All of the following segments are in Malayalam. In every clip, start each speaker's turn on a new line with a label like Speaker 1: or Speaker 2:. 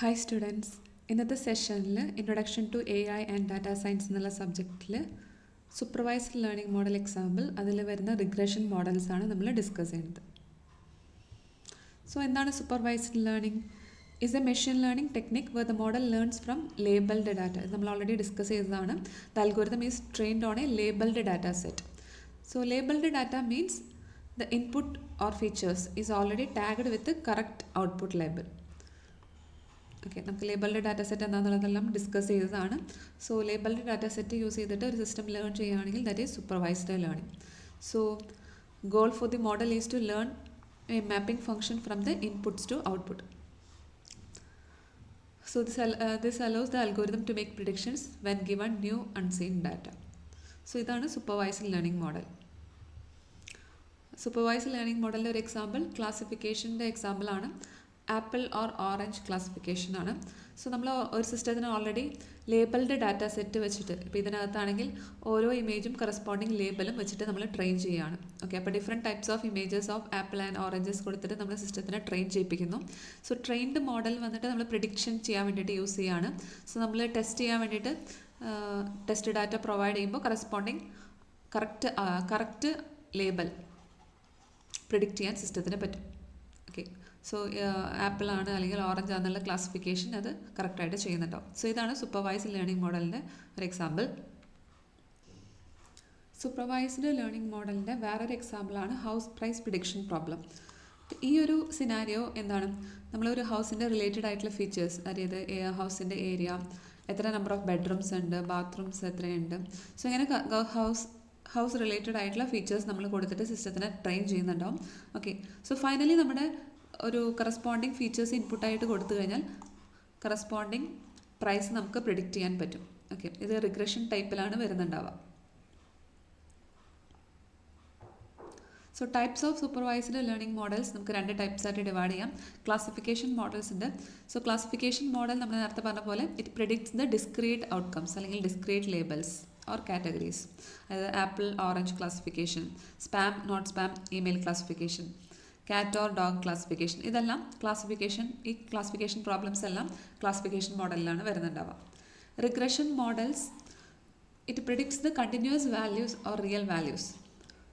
Speaker 1: ഹായ് സ്റ്റുഡൻസ്, ഇന്നത്തെ സെഷനിൽ introduction to AI and data science എന്നുള്ള സബ്ജക്റ്റിൽ സൂപ്പർവൈസ്ഡ് ലേണിംഗ് മോഡൽ എക്സാമ്പിൾ അതിൽ വരുന്ന റിഗ്രഷൻ മോഡൽസ് ആണ് നമ്മൾ ഡിസ്കസ് ചെയ്യുന്നത്. സോ എന്താണ് supervised learning? Is a machine learning technique where the model learns from labelled data. നമ്മൾ ഓൾറെഡി ഡിസ്കസ് ചെയ്തതാണ്. The algorithm is trained on a labelled data set. So labelled data means the input or features is already tagged with the correct output label. Okay, നമുക്ക് ലേബിൾഡ് ഡാറ്റ സെറ്റ് എന്താണെന്നുള്ളതെല്ലാം ഡിസ്കസ് ചെയ്തതാണ്. So labelled data set use ചെയ്തിട്ട് ഒരു സിസ്റ്റം ലേൺ ചെയ്യുകയാണെങ്കിൽ that is supervised learning. So goal for the model is to learn a mapping function from the inputs to output. So this allows the algorithm to make predictions when given new unseen data. So ഇതാണ് supervised learning model. Supervised learning മോഡലിൻ്റെ ഒരു എക്സാമ്പിൾ ക്ലാസിഫിക്കേഷൻ്റെ എക്സാമ്പിളാണ്. ആപ്പിൾ ഓർ ഓറഞ്ച് ക്ലാസിഫിക്കേഷൻ ആണ്. സോ നമ്മൾ ഒരു സിസ്റ്റത്തിന് ഓൾറെഡി ലേബിൾഡ് ഡാറ്റ സെറ്റ് വെച്ചിട്ട്, ഇപ്പോൾ ഇതിനകത്താണെങ്കിൽ ഓരോ ഇമേജും കറസ്പോണ്ടിങ് ലേബലും വെച്ചിട്ട് നമ്മൾ ട്രെയിൻ ചെയ്യുകയാണ്. ഓക്കെ, അപ്പോൾ different types of images of apple and oranges കൊടുത്തിട്ട് നമ്മൾ സിസ്റ്റത്തിനെ ട്രെയിൻ ചെയ്യിപ്പിക്കുന്നു. സോ ട്രെയിൻഡ് മോഡൽ വന്നിട്ട് നമ്മൾ പ്രിഡിക്ഷൻ ചെയ്യാൻ വേണ്ടിയിട്ട് യൂസ് ചെയ്യുകയാണ്. സോ നമ്മൾ ടെസ്റ്റ് ചെയ്യാൻ വേണ്ടിയിട്ട് ടെസ്റ്റ് ഡാറ്റ പ്രൊവൈഡ് ചെയ്യുമ്പോൾ കറസ്പോണ്ടിങ് കറക്റ്റ് ലേബൽ പ്രിഡിക്റ്റ് ചെയ്യാൻ സിസ്റ്റത്തിന് പറ്റും. ഓക്കെ, സോ ആപ്പിൾ ആണ് അല്ലെങ്കിൽ ഓറഞ്ച് ആണെന്നുള്ള ക്ലാസിഫിക്കേഷൻ അത് കറക്റ്റായിട്ട് ചെയ്യുന്നുണ്ടാവും. സോ ഇതാണ് സൂപ്പർവൈസ്ഡ് ലേണിംഗ് മോഡലിൻ്റെ ഒരു എക്സാമ്പിൾ. സൂപ്പർവൈസ്ഡ് ലേണിംഗ് മോഡലിൻ്റെ വേറൊരു എക്സാമ്പിളാണ് ഹൗസ് പ്രൈസ് പ്രിഡിക്ഷൻ പ്രോബ്ലം. ഈ ഒരു സിനാരിയോ എന്താണ്? നമ്മളൊരു ഹൗസിൻ്റെ റിലേറ്റഡ് ആയിട്ടുള്ള ഫീച്ചേഴ്സ്, അതായത് ഹൗസിൻ്റെ ഏരിയ, എത്ര നമ്പർ ഓഫ് ബെഡ്റൂംസ് ഉണ്ട്, ബാത്റൂംസ് എത്രയുണ്ട്, സോ ഇങ്ങനെ ഹൗസ് റിലേറ്റഡ് ആയിട്ടുള്ള ഫീച്ചേഴ്സ് നമ്മൾ കൊടുത്തിട്ട് സിസ്റ്റത്തിനെ ട്രെയിൻ ചെയ്യുന്നുണ്ടാവും. ഓക്കെ, സോ ഫൈനലി നമ്മുടെ ഒരു കറസ്പോണ്ടിങ് ഫീച്ചേഴ്സ് ഇൻപുട്ടായിട്ട് കൊടുത്തു കഴിഞ്ഞാൽ കറസ്പോണ്ടിങ് പ്രൈസ് നമുക്ക് പ്രിഡിക്റ്റ് ചെയ്യാൻ പറ്റും. ഓക്കെ, ഇത് റിഗ്രഷൻ ടൈപ്പിലാണ് വരുന്നുണ്ടാവുക. So types of supervised learning models നമുക്ക് രണ്ട് ടൈപ്സ് ആയിട്ട് ഡിവൈഡ് ചെയ്യാം. ക്ലാസിഫിക്കേഷൻ മോഡൽസ് ഉണ്ട്. സോ ക്ലാസിഫിക്കേഷൻ മോഡൽ നമ്മൾ നേരത്തെ പറഞ്ഞ പോലെ it predicts the discrete outcomes അല്ലെങ്കിൽ ഡിസ്ക്രീറ്റ് ലേബൽസ് or categories. അതായത് apple orange classification, spam not spam email classification, cat or dog classification, ഇതെല്ലാം ഈ ക്ലാസിഫിക്കേഷൻ പ്രോബ്ലംസ് എല്ലാം ക്ലാസിഫിക്കേഷൻ മോഡലിലാണ് വരുന്നുണ്ടാവുക. Regression models it predicts the continuous values or real values.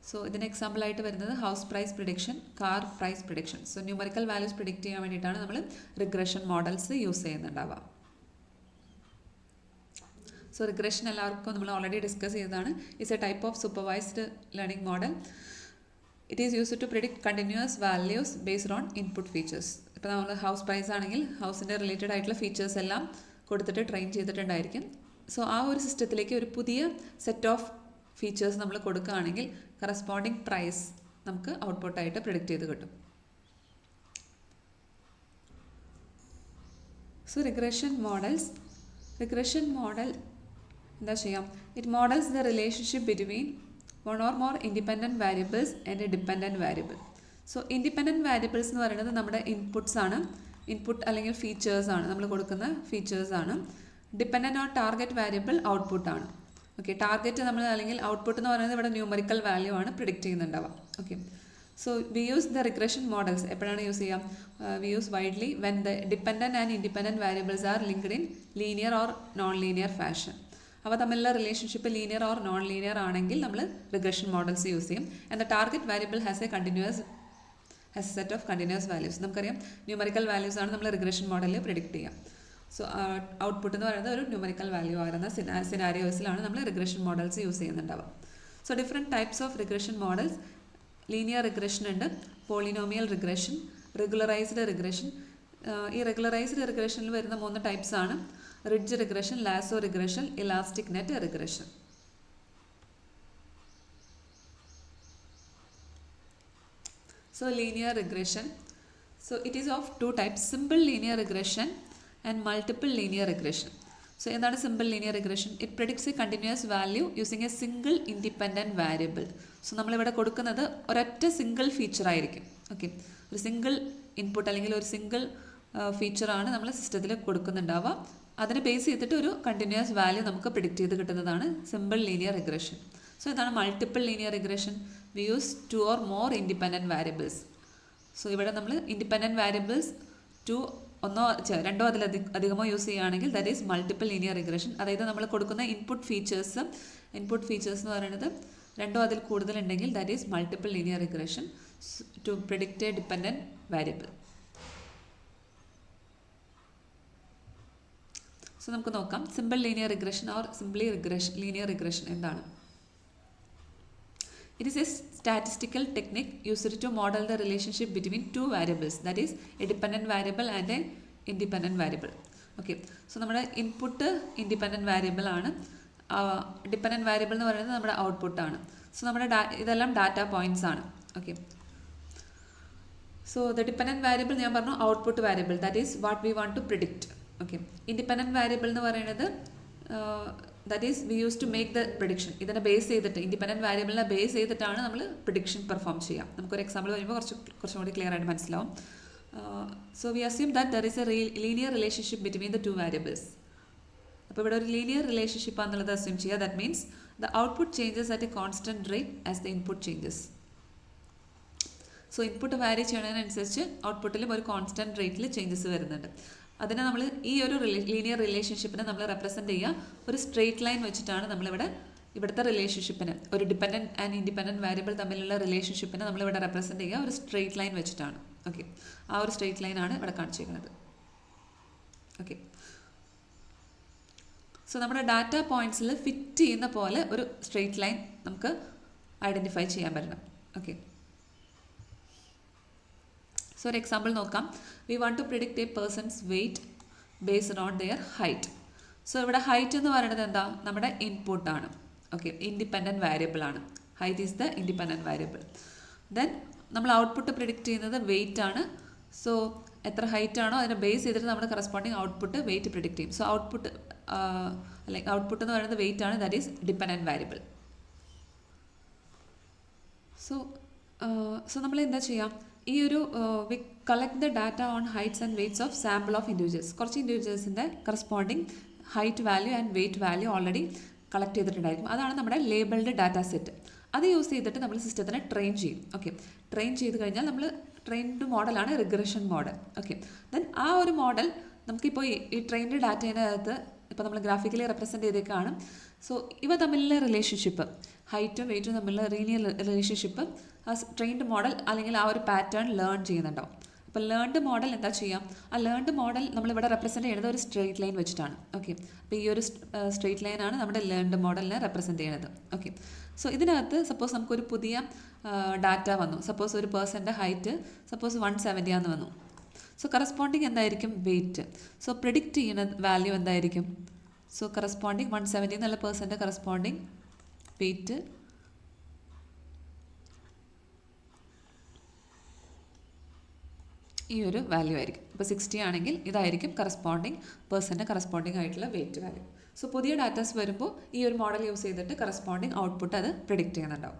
Speaker 1: So ഇതിന് എക്സാമ്പിളായിട്ട് വരുന്നത് house price prediction, car price prediction. So numerical values predict ചെയ്യാൻ വേണ്ടിയിട്ടാണ് നമ്മൾ റിഗ്രഷൻ മോഡൽസ് യൂസ് ചെയ്യുന്നുണ്ടാവുക. സോ റിഗ്രഷൻ എല്ലാവർക്കും നമ്മൾ ഓൾറെഡി ഡിസ്കസ് ചെയ്തതാണ്. It's a type of supervised learning model. It is used to predict continuous values based on input features. ഇപ്പോൾ നമ്മൾ ഹൗസ് പ്രൈസ് ആണെങ്കിൽ ഹൗസിൻ്റെ റിലേറ്റഡ് ആയിട്ടുള്ള ഫീച്ചേഴ്സ് എല്ലാം കൊടുത്തിട്ട് ട്രെയിൻ ചെയ്തിട്ടുണ്ടായിരിക്കും. സോ ആ ഒരു സിസ്റ്റത്തിലേക്ക് ഒരു പുതിയ സെറ്റ് ഓഫ് ഫീച്ചേഴ്സ് നമ്മൾ കൊടുക്കുകയാണെങ്കിൽ കറസ്പോണ്ടിങ് പ്രൈസ് നമുക്ക് ഔട്ട്പുട്ടായിട്ട് പ്രിഡിക്റ്റ് ചെയ്ത് കിട്ടും. സോ റിഗ്രഷൻ മോഡൽ എന്താ ചെയ്യാം? It models the relationship between one or more independent variables and A dependent variable. So independent variables എന്ന് പറയുന്നത് നമ്മുടെ ഇൻപുട്ട്സ് ആണ്, ഇൻപുട്ട് അല്ലെങ്കിൽ ഫീച്ചേഴ്സ് ആണ്, നമ്മൾ കൊടുക്കുന്ന ഫീച്ചേഴ്സ് ആണ്. ഡിപ്പെൻഡൻറ്റ് ഓൺ ടാർഗറ്റ് വാരിയബിൾ ഔട്ട്പുട്ടാണ്. ഓക്കെ, ടാർഗറ്റ് നമ്മൾ അല്ലെങ്കിൽ ഔട്ട്പുട്ട് എന്ന് പറയുന്നത് ഇവിടെ ന്യൂമറിക്കൽ വാല്യൂ ആണ് പ്രിഡിക്റ്റ് ചെയ്യുന്നുണ്ടാവുക. Okay, so we use the regression models എപ്പോഴാണ് യൂസ് ചെയ്യാം? We use widely when the dependent and independent variables are linked in linear or non linear fashion. അവ തമ്മിലുള്ള relationship linear or non linear ആണെങ്കിൽ നമ്മൾ റിഗ്രഷൻ മോഡൽസ് യൂസ് ചെയ്യും. And the target variable has a set of continuous values. നമുക്കറിയാം ന്യൂമറിക്കൽ വാല്യൂസ് ആണ് നമ്മൾ റിഗ്രഷൻ മോഡലിൽ പ്രിഡിക്റ്റ് ചെയ്യുക. സോ ഔട്ട്പുട്ട് എന്ന് പറയുന്നത് ഒരു ന്യൂമറിക്കൽ വാല്യൂ ആകുന്ന സിനാരിയോസിലാണ് നമ്മൾ റിഗ്രഷൻ മോഡൽസ് യൂസ് ചെയ്യുന്നുണ്ടാവുക. So different types of regression models. Linear regression ഉണ്ട്, പോളിനോമിയൽ റിഗ്രഷൻ, റെഗുലറൈസ്ഡ് റിഗ്രഷൻ. ഈ റെഗുലറൈസ്ഡ് റിഗ്രഷനിൽ വരുന്ന 3 ടൈപ്സ് ആണ്: ridge regression, lasso regression, elastic net regression. So linear regression. So it is of 2 types: simple linear regression and multiple linear regression. So എന്താണ് simple linear regression? It predicts a continuous value using a single independent variable. So നമ്മളിവിടെ കൊടുക്കുന്നത് ഒരൊറ്റ സിംഗിൾ ഫീച്ചർ ആയിരിക്കും. ഓക്കെ, ഒരു സിംഗിൾ ഇൻപുട്ട് അല്ലെങ്കിൽ ഒരു സിംഗിൾ ഫീച്ചറാണ് നമ്മൾ സിസ്റ്റത്തിൽ കൊടുക്കുന്നുണ്ടാവുക. അതിനെ ബേസ് ചെയ്തിട്ട് ഒരു കണ്ടിന്യൂസ് വാല്യൂ നമുക്ക് പ്രിഡിക്റ്റ് ചെയ്ത് കിട്ടുന്നതാണ് സിമ്പിൾ ലീനിയർ റിഗ്രഷൻ. സോ ഇതാണ് multiple linear regression. We use 2 or more independent variables. So ഇവിടെ നമ്മൾ ഇൻഡിപെൻഡൻറ്റ് വാരിയബിൾസ് 2 ഒന്നോ രണ്ടോ അധികമോ യൂസ് ചെയ്യുകയാണെങ്കിൽ that is multiple linear regression. അതായത് നമ്മൾ കൊടുക്കുന്ന ഇൻപുട്ട് ഫീച്ചേഴ്സ് എന്ന് പറയുന്നത് രണ്ടോ അതിൽ കൂടുതലുണ്ടെങ്കിൽ that is multiple linear regression to predict a dependent variable. So നമുക്ക് നോക്കാം simple linear regression or simply linear regression എന്താണ്. It is a statistical technique used to model the relationship between two variables, that is a dependent variable and a independent variable. Okay, so നമ്മുടെ ഇൻപുട്ട് ഇൻഡിപെൻഡൻറ്റ് വേരിയബിൾ ആണ്, ഡിപ്പെൻഡൻറ്റ് വേരിയബിൾ എന്ന് പറയുന്നത് നമ്മുടെ ഔട്ട്പുട്ട് ആണ്. സോ നമ്മുടെ ഇതെല്ലാം ഡാറ്റ പോയിൻറ്റ്സ് ആണ്. Okay, so the dependent variable ഞാൻ പറഞ്ഞു output variable, that is what we want to predict. Okay, independent variable എന്ന് പറയുന്നത് that is we use to make the prediction. ഇതിനെ ബേസ് ചെയ്തിട്ട് ഇൻഡിപെൻഡൻറ്റ് വേരിയബിളിനെ ബേസ് ചെയ്തിട്ടാണ് നമ്മൾ പ്രിഡിക്ഷൻ പെർഫോം ചെയ്യാം. നമുക്കൊരു എക്സാമ്പിൾ വരുമ്പോൾ കുറച്ചും കൂടി ക്ലിയർ ആയിട്ട് മനസ്സിലാവും. So we assume that there is A linear relationship between the two variables. അപ്പോൾ ഇവിടെ ഒരു ലീനിയർ റിലേഷൻഷിപ്പ് ആണെന്നുള്ളത് അസ്യൂം ചെയ്യുക. That means the output changes at A constant rate as the input changes. So input വാരി ചെയ്യുന്നതിനനുസരിച്ച് ഔട്ട്പുട്ടിലും ഒരു കോൺസ്റ്റൻറ്റ് റേറ്റിൽ ചേഞ്ചസ് വരുന്നുണ്ട്. അതിനെ നമ്മൾ ഈ ഒരു ലീനിയർ റിലേഷൻഷിപ്പിനെ നമ്മൾ റെപ്രസെൻറ്റ് ചെയ്യുക ഒരു സ്ട്രെയിറ്റ് ലൈൻ വെച്ചിട്ടാണ്. ഇവിടുത്തെ റിലേഷൻഷിപ്പിന് ഒരു ഡിപ്പെൻഡൻറ്റ് ആൻഡ് ഇൻഡിപെൻഡൻറ്റ് വേരിയബിൾ തമ്മിലുള്ള റിലേഷൻഷിപ്പിനെ നമ്മളിവിടെ റെപ്രസെൻറ്റ് ചെയ്യുക ഒരു സ്ട്രെയിറ്റ് ലൈൻ വെച്ചിട്ടാണ്. ഓക്കെ, ആ ഒരു സ്ട്രെയിറ്റ് ലൈനാണ് ഇവിടെ കാണിച്ചിരിക്കുന്നത്. ഓക്കെ, സോ നമ്മുടെ ഡാറ്റ പോയിൻറ്റ്സിൽ ഫിറ്റ് ചെയ്യുന്ന പോലെ ഒരു സ്ട്രെയിറ്റ് ലൈൻ നമുക്ക് ഐഡൻറ്റിഫൈ ചെയ്യാൻ പറ്റണം. ഓക്കെ, സോ ഒരു എക്സാമ്പിൾ നോക്കാം. We want to predict a person's weight based on their height. So ഇവിടെ ഹൈറ്റ് എന്ന് പറയുന്നത് എന്താ, നമ്മുടെ ഇൻപുട്ടാണ്. ഓക്കെ, ഇൻഡിപെൻഡൻറ്റ് വേരിയബിൾ ആണ്. Height is the independent variable. Then നമ്മൾ ഔട്ട്പുട്ട് പ്രിഡിക്റ്റ് ചെയ്യുന്നത് വെയ്റ്റ് ആണ്. സോ എത്ര ഹൈറ്റ് ആണോ അതിനെ ബേസ് ചെയ്തിട്ട് നമ്മുടെ കറസ്പോണ്ടിങ് ഔട്ട്പുട്ട് വെയ്റ്റ് പ്രിഡിക്റ്റ് ചെയ്യും. സോ ഔട്ട്പുട്ട് എന്ന് പറയുന്നത് വെയ്റ്റ് ആണ്, that is dependent variable. So നമ്മൾ എന്താ ചെയ്യാം, ഈ ഒരു we collect the data on heights and weights of sample of individuals. കുറച്ച് ഇൻഡിവിജ്വൽസിൻ്റെ corresponding height value and weight value already collect ചെയ്തിട്ടുണ്ടായിരിക്കും. അതാണ് നമ്മുടെ ലേബിൾഡ് ഡാറ്റ സെറ്റ്. അത് യൂസ് ചെയ്തിട്ട് നമ്മൾ സിസ്റ്റത്തിനെ ട്രെയിൻ ചെയ്യും. ഓക്കെ, ട്രെയിൻ ചെയ്ത് കഴിഞ്ഞാൽ നമ്മൾ ട്രെയിൻഡ് മോഡലാണ് റിഗ്രഷൻ മോഡൽ. ഓക്കെ, ദെൻ ആ ഒരു മോഡൽ നമുക്കിപ്പോൾ ഈ ട്രെയിൻഡ് ഡാറ്റേനകത്ത് ഇപ്പോൾ നമ്മൾ ഗ്രാഫിക്കലി റെപ്രസെൻറ്റ് ചെയ്തേക്കാണ്. സോ ഇവ തമ്മിലുള്ള റിലേഷൻഷിപ്പ്, ഹൈറ്റും വെയ്റ്റും തമ്മിലുള്ള ലീനിയർ റിലേഷൻഷിപ്പ് ആ ട്രെയിൻഡ് മോഡൽ അല്ലെങ്കിൽ ആ ഒരു പാറ്റേൺ ലേൺ ചെയ്യുന്നുണ്ടാവും. അപ്പോൾ ലേൺഡ് മോഡൽ എന്താ ചെയ്യാം, ആ ലേൺഡ് മോഡൽ നമ്മളിവിടെ റെപ്രസെൻറ്റ് ചെയ്യുന്നത് ഒരു സ്ട്രെയിറ്റ് ലൈൻ വെച്ചിട്ടാണ്. ഓക്കെ, അപ്പോൾ ഈ ഒരു സ്ട്രെയിറ്റ് ലൈനാണ് നമ്മുടെ ലേൺഡ് മോഡലിനെ റെപ്രസെൻറ്റ് ചെയ്യുന്നത്. ഓക്കെ, സോ ഇതിനകത്ത് സപ്പോസ് നമുക്കൊരു പുതിയ ഡാറ്റ വന്നു. സപ്പോസ് ഒരു പേഴ്സൻ്റെ ഹൈറ്റ് സപ്പോസ് 170 ആണെന്ന് വന്നു. സോ കറസ്പോണ്ടിങ് എന്തായിരിക്കും, വെയ്റ്റ്. സോ പ്രിഡിക്റ്റ് ചെയ്യുന്ന വാല്യൂ എന്തായിരിക്കും, സോ കറസ്പോണ്ടിങ് 170 എന്നുള്ള പേഴ്സൻ്റെ കറസ്പോണ്ടിങ് വെയ്റ്റ് ഈ ഒരു വാല്യൂ ആയിരിക്കും. ഇപ്പോൾ 60 ആണെങ്കിൽ ഇതായിരിക്കും പേഴ്സൻ്റെ കറസ്പോണ്ടിങ് ആയിട്ടുള്ള വെയ്റ്റ് വാല്യൂ. സോ പുതിയ ഡാറ്റാസ് വരുമ്പോൾ ഈ ഒരു മോഡൽ യൂസ് ചെയ്തിട്ട് കറസ്പോണ്ടിങ് ഔട്ട്പുട്ട് അത് പ്രിഡിക്റ്റ് ചെയ്യുന്നുണ്ടാവും.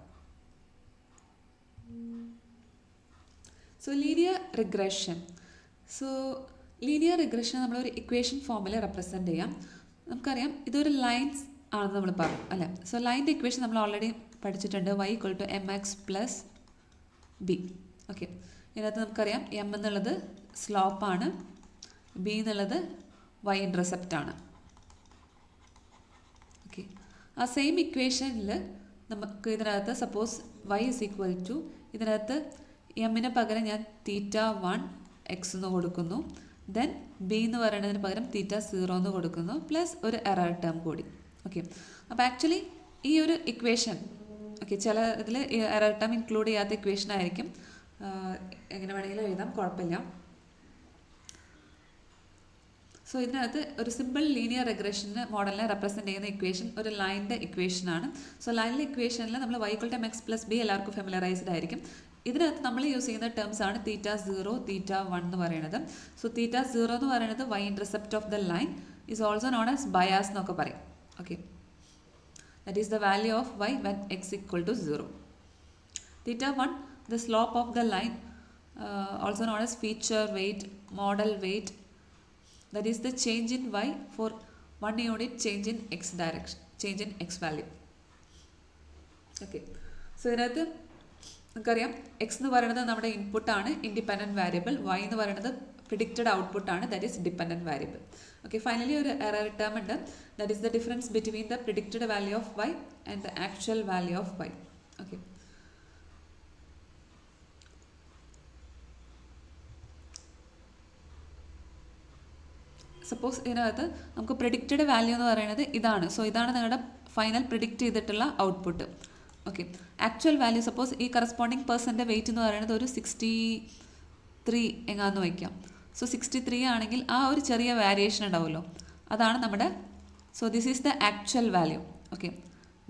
Speaker 1: So linear regression. So linear regression നമ്മളൊരു ഇക്വേഷൻ ഫോമിൽ റെപ്രസെൻറ്റ് ചെയ്യാം. നമുക്കറിയാം ഇതൊരു ലൈൻസ് ആണെന്ന് നമ്മൾ പറഞ്ഞു അല്ലേ. സോ ലൈൻ്റെ ഇക്വേഷൻ നമ്മൾ ഓൾറെഡി പഠിച്ചിട്ടുണ്ട്. y = mx + b. ഓക്കെ, ഇതിനകത്ത് നമുക്കറിയാം എം എന്നുള്ളത് സ്ലോപ്പാണ്, ബി എന്നുള്ളത് y ഇൻ്റർസെപ്റ്റ് ആണ്. ഓക്കെ, ആ സെയിം ഇക്വേഷനിൽ നമുക്ക് ഇതിനകത്ത് സപ്പോസ് y = ഇതിനകത്ത് എമ്മിന് പകരം ഞാൻ θ1x എന്ന് കൊടുക്കുന്നു. ദെൻ ബി എന്ന് പറയുന്നതിന് പകരം θ0 എന്ന് കൊടുക്കുന്നു, പ്ലസ് ഒരു എറർ ടേം കൂടി. ഓക്കെ, അപ്പോൾ ആക്ച്വലി ഈ ഒരു ഇക്വേഷൻ ഓക്കെ ചില ഇതിൽ എറർ ടേം ഇൻക്ലൂഡ് ചെയ്യാത്ത ഇക്വേഷൻ ആയിരിക്കും. എങ്ങനെ വേണമെങ്കിലും എഴുതാം, കുഴപ്പമില്ല. സോ ഇതിനകത്ത് ഒരു സിമ്പിൾ ലീനിയർ റിഗ്രഷൻ മോഡലിനെ റെപ്രസെൻറ്റ് ചെയ്യുന്ന ഇക്വേഷൻ ഒരു ലൈനിൻ്റെ ഇക്വേഷനാണ്. സോ ലൈനിലെ ഇക്വേഷനിൽ നമ്മൾ y = mx + b എല്ലാവർക്കും ഫെമിലറൈസ്ഡ് ആയിരിക്കും. ഇതിനകത്ത് നമ്മൾ യൂസ് ചെയ്യുന്ന ടേംസ് ആണ് θ0, θ1 എന്ന് പറയുന്നത്. സോ θ0 എന്ന് പറയുന്നത് y intercept of the line is also known as bias എന്നൊക്കെ പറയും. Okay, that is the value of y when x = 0. θ1 the slope of the line, also known as feature weight, model weight, that is the change in y for 1 unit change in x direction, change in x value. Okay, so ഇതിനകത്ത് നമുക്കറിയാം x എന്ന് പറയുന്നത് നമ്മുടെ ഇൻപുട്ടാണ്, ഇൻഡിപെൻഡൻറ്റ് വേരിയബിൾ. y എന്ന് പറയുന്നത് പ്രിഡിക്റ്റഡ് ഔട്ട്പുട്ടാണ്, that is dependent variable. Okay, finally ഒരു എറർ ടേം ഉണ്ട്, that is the difference between the predicted value of y and the actual value of y. Okay, suppose ഇതിനകത്ത് നമുക്ക് പ്രിഡിക്റ്റഡ് വാല്യൂ എന്ന് പറയുന്നത് ഇതാണ്. സോ ഇതാണ് നിങ്ങളുടെ ഫൈനൽ പ്രിഡിക്റ്റ് ചെയ്തിട്ടുള്ള output. Okay, actual value suppose ഈ കറസ്പോണ്ടിങ് പേഴ്സൻ്റെ വെയിറ്റ് എന്ന് പറയുന്നത് ഒരു 63 എങ്ങാന്ന് വയ്ക്കാം. സോ 63 ആണെങ്കിൽ ആ ഒരു ചെറിയ വേരിയേഷൻ ഉണ്ടാവുമല്ലോ, അതാണ് നമ്മുടെ, so this is the actual value. Okay,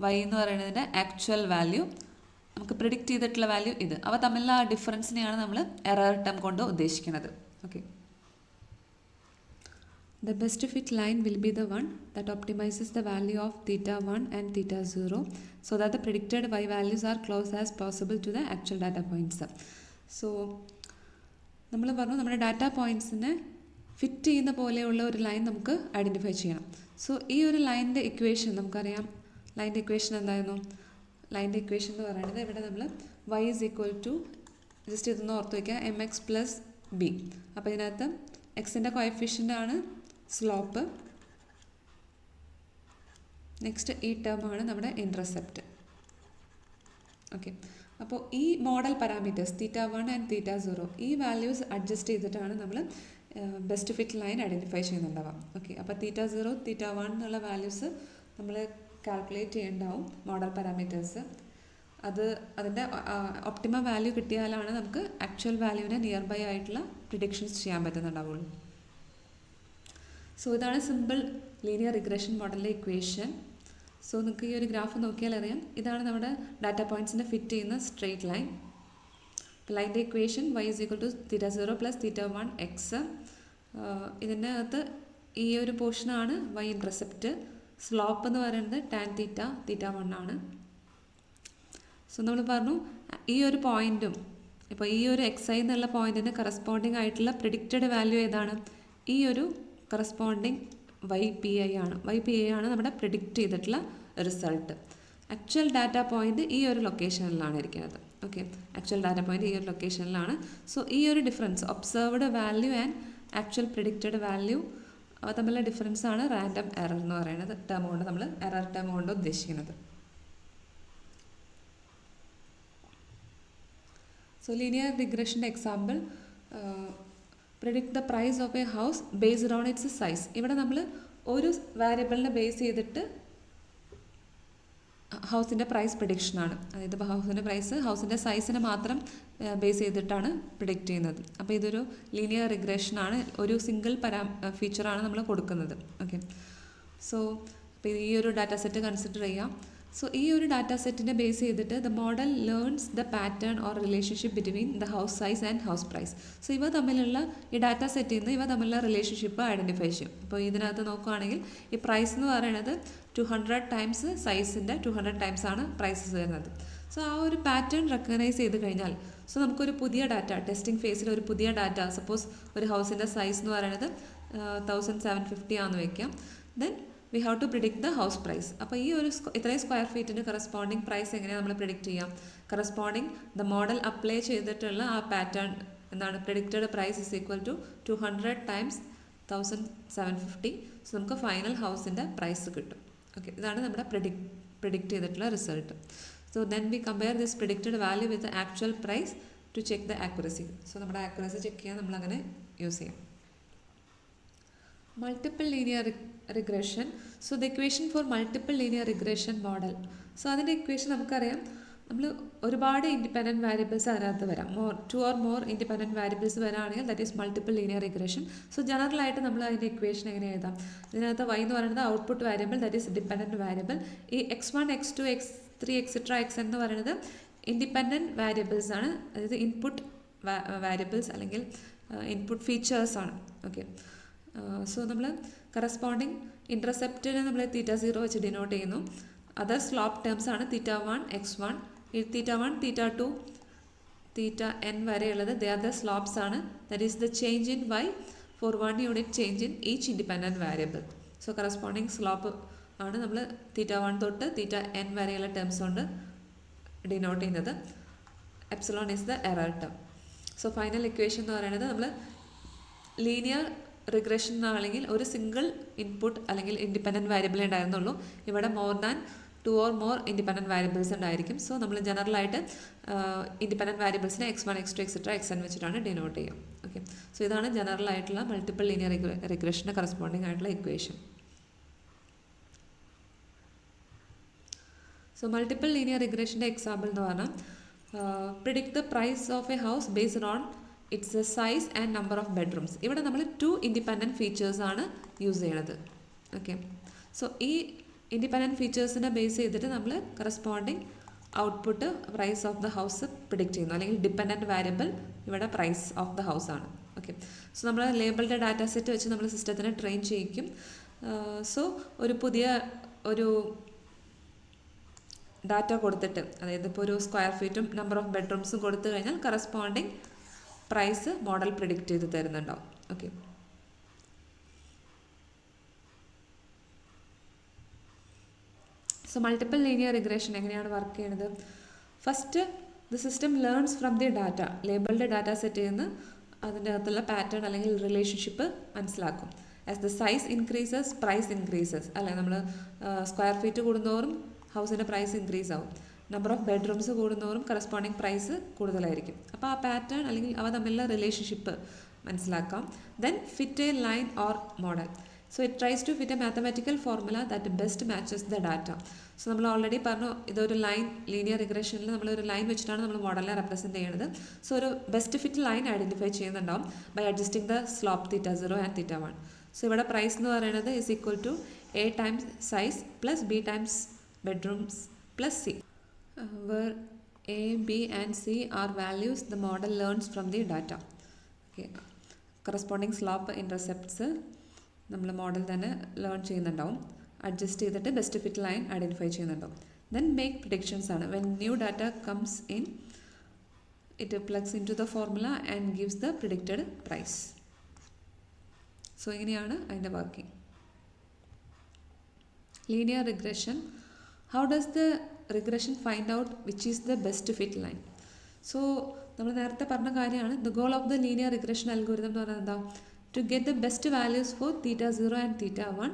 Speaker 1: Y എന്ന് പറയുന്നതിൻ്റെ ആക്ച്വൽ വാല്യൂ, നമുക്ക് പ്രിഡിക്റ്റ് ചെയ്തിട്ടുള്ള വാല്യൂ ഇത്. അവ തമ്മിലുള്ള ആ ഡിഫറൻസിനെയാണ് നമ്മൾ എറർ ടേം കൊണ്ട് ഉദ്ദേശിക്കുന്നത്. Okay, the best fit line will be the one that optimizes the value of theta 1 and theta 0 so that the predicted y values are close as possible to the actual data points. So നമ്മൾ പറഞ്ഞു നമ്മുടെ ഡാറ്റ പോയിൻറ്റ്സിനെ ഫിറ്റ് ചെയ്യുന്ന പോലെയുള്ള ഒരു ലൈൻ നമുക്ക് ഐഡൻറ്റിഫൈ ചെയ്യണം. സോ ഈ ഒരു ലൈനിൻ്റെ ഇക്വേഷൻ നമുക്കറിയാം. ലൈൻ്റെ ഇക്വേഷൻ എന്തായിരുന്നു? ലൈൻ്റെ ഇക്വേഷൻ എന്ന് പറയുന്നത് ഇവിടെ നമ്മൾ y is equal to, just ഇതൊന്ന് ഓർത്ത് വയ്ക്കുക, mx plus b. അപ്പോൾ ഇതിനകത്ത് എക്സിൻ്റെ കോഎഫിഷ്യൻ്റ് ആണ് സ്ലോപ്പ്, നെക്സ്റ്റ് ഈ ടേം ആണ് നമ്മുടെ ഇൻറ്റർസെപ്റ്റ്. ഓക്കെ, അപ്പോൾ ഈ model parameters theta 1 and theta 0 ഈ വാല്യൂസ് അഡ്ജസ്റ്റ് ചെയ്തിട്ടാണ് നമ്മൾ ബെസ്റ്റ് ഫിറ്റ് ലൈൻ ഐഡൻറ്റിഫൈ ചെയ്യുന്നുണ്ടാവാം. ഓക്കെ, അപ്പോൾ തീറ്റ 0 തീറ്റ 1 എന്നുള്ള വാല്യൂസ് നമ്മൾ കാൽക്കുലേറ്റ് ചെയ്യേണ്ടാവും മോഡൽ പാരാമീറ്റേഴ്സ്. അതിൻ്റെ ഒപ്റ്റിമം വാല്യൂ കിട്ടിയാലാണ് നമുക്ക് ആക്ച്വൽ വാല്യൂവിനെ നിയർ ബൈ ആയിട്ടുള്ള പ്രിഡിക്ഷൻസ് ചെയ്യാൻ പറ്റുന്നുണ്ടാവുള്ളൂ. സോ ഇതാണ് സിമ്പിൾ ലീനിയർ റിഗ്രഷൻ മോഡലിൻ്റെ ഇക്വേഷൻ. സോ നിങ്ങൾക്ക് ഈ ഒരു ഗ്രാഫ് നോക്കിയാൽ അറിയാം, ഇതാണ് നമ്മുടെ ഡാറ്റ പോയിൻറ്റ്സിനെ ഫിറ്റ് ചെയ്യുന്ന straight line. ലൈൻ്റെ equation y is equal to theta 0 plus theta 1 X. ഇതിൻ്റെ അകത്ത് ഈ ഒരു പോർഷനാണ് y ഇൻറ്റർസെപ്റ്റ്. സ്ലോപ്പ് എന്ന് പറയുന്നത് ടാൻ തീറ്റ തീറ്റ 1 ആണ്. സോ നമ്മൾ പറഞ്ഞു ഈ ഒരു പോയിൻറ്റും ഇപ്പോൾ ഈ ഒരു xi എന്നുള്ള പോയിൻറ്റിന് കറസ്പോണ്ടിങ് ആയിട്ടുള്ള പ്രിഡിക്റ്റഡ് വാല്യൂ ഏതാണ്? ഈ ഒരു കറസ്പോണ്ടിങ് YPI ആണ്. YPI ആണ് നമ്മുടെ പ്രിഡിക്റ്റ് ചെയ്തിട്ടുള്ള റിസൾട്ട്. ആക്ച്വൽ ഡാറ്റ പോയിൻറ്റ് ഈ ഒരു ലൊക്കേഷനിലാണ് ഇരിക്കുന്നത്. ഓക്കെ, ആക്ച്വൽ ഡാറ്റ പോയിൻറ്റ് ഈ ഒരു ലൊക്കേഷനിലാണ്. സോ ഈ ഒരു difference observed value and actual predicted value അവ തമ്മിലുള്ള ഡിഫറൻസ് ആണ് റാൻഡം എറർ എന്ന് പറയുന്നത് ടേം കൊണ്ട് നമ്മൾ എറർ ടേം കൊണ്ട് ഉദ്ദേശിക്കുന്നത്. സോ ലീനിയർ റിഗ്രഷൻ്റെ example, predict the price of a house based on its size. ഇവിടെ നമ്മൾ ഒരു വേരിയബിളിനെ ബേസ് ചെയ്തിട്ട് ഹൗസിൻ്റെ പ്രൈസ് പ്രിഡിക്ഷനാണ്. അതായത് ഹൗസിൻ്റെ പ്രൈസ് ഹൗസിൻ്റെ സൈസിനെ മാത്രം ബേസ് ചെയ്തിട്ടാണ് പ്രിഡിക്റ്റ് ചെയ്യുന്നത്. അപ്പോൾ ഇതൊരു ലീനിയർ റിഗ്രഷനാണ്, ഒരു സിംഗിൾ ഫീച്ചറാണ് നമ്മൾ കൊടുക്കുന്നത്. ഓക്കെ, സോ അപ്പോൾ ഈ ഒരു ഡാറ്റ സെറ്റ് കൺസിഡർ ചെയ്യാം. സോ ഈ ഒരു ഡാറ്റ സെറ്റിനെ ബേസ് ചെയ്തിട്ട് the model learns the pattern or relationship between the house size and house price. So ഇവ തമ്മിലുള്ള ഈ ഡാറ്റ സെറ്റിൽ നിന്ന് ഇവ തമ്മിലുള്ള റിലേഷൻഷിപ്പ് ഐഡൻറ്റിഫൈ ചെയ്യും. ഇപ്പോൾ ഇതിനകത്ത് നോക്കുകയാണെങ്കിൽ ഈ പ്രൈസ് എന്ന് പറയുന്നത് 200 ടൈംസ് സൈസിൻ്റെ 200 ടൈംസ് ആണ് പ്രൈസസ് വരുന്നത്. സോ ആ ഒരു പാറ്റേൺ റെക്കഗ്നൈസ് ചെയ്ത് കഴിഞ്ഞാൽ, സോ നമുക്കൊരു പുതിയ ഡാറ്റ ടെസ്റ്റിംഗ് ഫേസിൽ ഒരു പുതിയ ഡാറ്റ, സപ്പോസ് ഒരു ഹൗസിൻ്റെ സൈസ് എന്ന് പറയുന്നത് 1750 ആണെന്ന് വയ്ക്കാം. Then we have to predict the house price. അപ്പോൾ ഈ ഒരു ഇത്രയും സ്ക്വയർ ഫീറ്റിന് കറസ്പോണ്ടിങ് പ്രൈസ് എങ്ങനെയാണ് നമ്മൾ പ്രിഡിക്റ്റ് ചെയ്യാം? കറസ്പോണ്ടിങ് ദ മോഡൽ അപ്ലൈ ചെയ്തിട്ടുള്ള ആ പാറ്റേൺ എന്താണ്? Predicted price is equal to 200 times 1750. So നമുക്ക് ഫൈനൽ ഹൗസിൻ്റെ പ്രൈസ് കിട്ടും. ഓക്കെ, ഇതാണ് നമ്മുടെ പ്രിഡിക്റ്റ് ചെയ്തിട്ടുള്ള result. So then we compare this predicted value with the actual price to check the accuracy. So നമ്മുടെ ആക്യുറസി ചെക്ക് ചെയ്യാൻ നമ്മളങ്ങനെ യൂസ് ചെയ്യാം. Multiple linear regression. So the equation for multiple linear regression model. So അതിൻ്റെ ഇക്വേഷൻ നമുക്കറിയാം, നമ്മൾ ഒരുപാട് ഇൻഡിപെൻഡൻറ്റ് വാരിയബിൾസ് അതിനകത്ത് വരാം. 2 or more ഇൻഡിപെൻഡൻറ്റ് വാരിയബിൾസ് വരാണെങ്കിൽ that is multiple linear regression. So ജനറലായിട്ട് നമ്മൾ അതിൻ്റെ ഇക്വേഷൻ എങ്ങനെ എഴുതാം? ഇതിനകത്ത് y എന്ന് പറയുന്നത് output variable, that is dependent variable. ഈ x1 x2 x3 etcetera xn എന്ന് പറയുന്നത് ഇൻഡിപെൻഡൻറ്റ് വാരിയബിൾസ് ആണ്, അതായത് ഇൻപുട്ട് വാരിയബിൾസ് അല്ലെങ്കിൽ ഇൻപുട്ട് ഫീച്ചേഴ്സ് ആണ്. ഓക്കെ, സോ നമ്മൾ കറസ്പോണ്ടിങ് ഇൻറ്റർസെപ്റ്റിനെ നമ്മൾ തീറ്റ 0 വെച്ച് ഡിനോട്ട് ചെയ്യുന്നു. അതർ സ്ലോപ്പ് ടേംസ് ആണ് തീറ്റ 1 x1, ഈ തീറ്റ 1 തീറ്റ 2 തീറ്റ n വരെയുള്ളത് ദേ ആർ ദ സ്ലോപ്സ് ആണ്. That is the change in y for 1 unit change in each independent variable. So corresponding slope ആണ് നമ്മൾ തീറ്റ 1 തൊട്ട് തീറ്റ n വരെയുള്ള ടേംസ് കൊണ്ട് ഡിനോട്ട് ചെയ്യുന്നത്. Epsilon is the error term. So final equation എന്ന് പറയുന്നത് നമ്മൾ ലീനിയർ റിഗ്രഷൻ ആണെങ്കിൽ ഒരു സിംഗിൾ ഇൻപുട്ട് അല്ലെങ്കിൽ ഇൻഡിപെൻഡൻറ്റ് വേരിയബിളേ ഉണ്ടായിരുന്നുള്ളൂ. ഇവിടെ more than 2 or more independent variables ഉണ്ടായിരിക്കും. സോ നമ്മൾ ജനറലായിട്ട് ഇൻഡിപെൻഡൻറ്റ് വേരിയബിൾസിനെ x1 x2 എക്സെട്ര xn വെച്ചിട്ടാണ് ഡിനോട്ട് ചെയ്യുക. ഓക്കെ, സോ ഇതാണ് ജനറൽ ആയിട്ടുള്ള മൾട്ടിപ്പിൾ ലീനിയർ റിഗ്രഷൻ്റെ കറസ്പോണ്ടിങ് ആയിട്ടുള്ള ഇക്വേഷൻ. സോ മൾട്ടിപ്പിൾ ലീനിയർ റിഗ്രഷൻ്റെ എക്സാമ്പിൾ എന്ന് പറഞ്ഞാൽ predict the price of a house based on its size and number of bedrooms. ഇവിടെ നമ്മൾ 2 ഇൻഡിപെൻഡൻറ്റ് ഫീച്ചേഴ്സാണ് യൂസ് ചെയ്യണത്. ഓക്കെ, സോ ഈ ഇൻഡിപെൻഡൻറ്റ് ഫീച്ചേഴ്സിനെ ബേസ് ചെയ്തിട്ട് നമ്മൾ corresponding output price of the house predict ചെയ്യുന്നു. അല്ലെങ്കിൽ ഡിപ്പെൻഡൻറ്റ് വാരിയബിൾ ഇവിടെ പ്രൈസ് ഓഫ് ദ ഹൗസ് ആണ്. ഓക്കെ, സോ നമ്മൾ ലേബിൾഡ് ഡാറ്റ സെറ്റ് വെച്ച് നമ്മൾ സിസ്റ്റത്തിനെ ട്രെയിൻ ചെയ്യിക്കും. സോ ഒരു പുതിയ ഒരു ഡാറ്റ കൊടുത്തിട്ട്, അതായത് ഇപ്പോൾ ഒരു സ്ക്വയർ ഫീറ്റും നമ്പർ ഓഫ് ബെഡ്റൂംസും കൊടുത്തു കഴിഞ്ഞാൽ കറസ്പോണ്ടിങ് പ്രൈസ് മോഡൽ പ്രിഡിക്റ്റ് ചെയ്ത് തരുന്നുണ്ടാവും. Okay, so multiple linear regression എങ്ങനെയാണ് വർക്ക് ചെയ്യുന്നത്? First the system learns from the data. Labelled data സെറ്റിൽ നിന്ന് അതിൻ്റെ അകത്തുള്ള പാറ്റേൺ അല്ലെങ്കിൽ റിലേഷൻഷിപ്പ് മനസ്സിലാക്കും. As the size increases price increases, അല്ലെ നമ്മൾ സ്ക്വയർ ഫീറ്റ് കൂടുന്നതോറും ഹൗസിൻ്റെ പ്രൈസ് ഇൻക്രീസ് ആവും. നമ്പർ ഓഫ് ബെഡ്റൂംസ് കൂടുന്നതോറും കറസ്പോണ്ടിങ് പ്രൈസ് കൂടുതലായിരിക്കും. അപ്പോൾ ആ പാറ്റേൺ അല്ലെങ്കിൽ അവ തമ്മിലുള്ള റിലേഷൻഷിപ്പ് മനസ്സിലാക്കാം. Then fit a line or model. So it tries to fit a mathematical formula that best matches the data. So നമ്മൾ ഓൾറെഡി പറഞ്ഞു ഇതൊരു ലൈൻ, ലീനിയർ റിഗ്രഷനിൽ നമ്മളൊരു ലൈൻ വെച്ചിട്ടാണ് നമ്മൾ മോഡലിനെ റെപ്രസെൻറ്റ് ചെയ്യുന്നത്. സോ ഒരു ബെസ്റ്റ് ഫിറ്റ് ലൈൻ ഐഡൻറ്റിഫൈ ചെയ്യുന്നുണ്ടാവും by adjusting the slope θ0 and θ1. So ഇവിടെ പ്രൈസ് എന്ന് പറയുന്നത് is equal to A times size plus B times bedrooms plus C, where A, B and C are values the model learns from the data. Okay, corresponding slope intercepts നമ്മൾ മോഡൽ തന്നെ ലേൺ ചെയ്യുന്നുണ്ടാവും. അഡ്ജസ്റ്റ് ചെയ്തിട്ട് ബെസ്റ്റ് ഫിറ്റ് ലൈൻ ഐഡൻറ്റിഫൈ ചെയ്യുന്നുണ്ടാവും. ദെൻ മേക്ക് പ്രിഡിക്ഷൻസ് ആണ്. When new data comes in it plugs into the formula and gives the predicted price. So ഇങ്ങനെയാണ് അതിൻ്റെ working. Linear regression. How does the regression find out which is the best fit line? So നമ്മൾ നേരത്തെ പറഞ്ഞ കാര്യമാണ് the goal of the linear regression algorithm എന്ന് പറയുന്നത് എന്താ? To get the best values for θ0 and θ1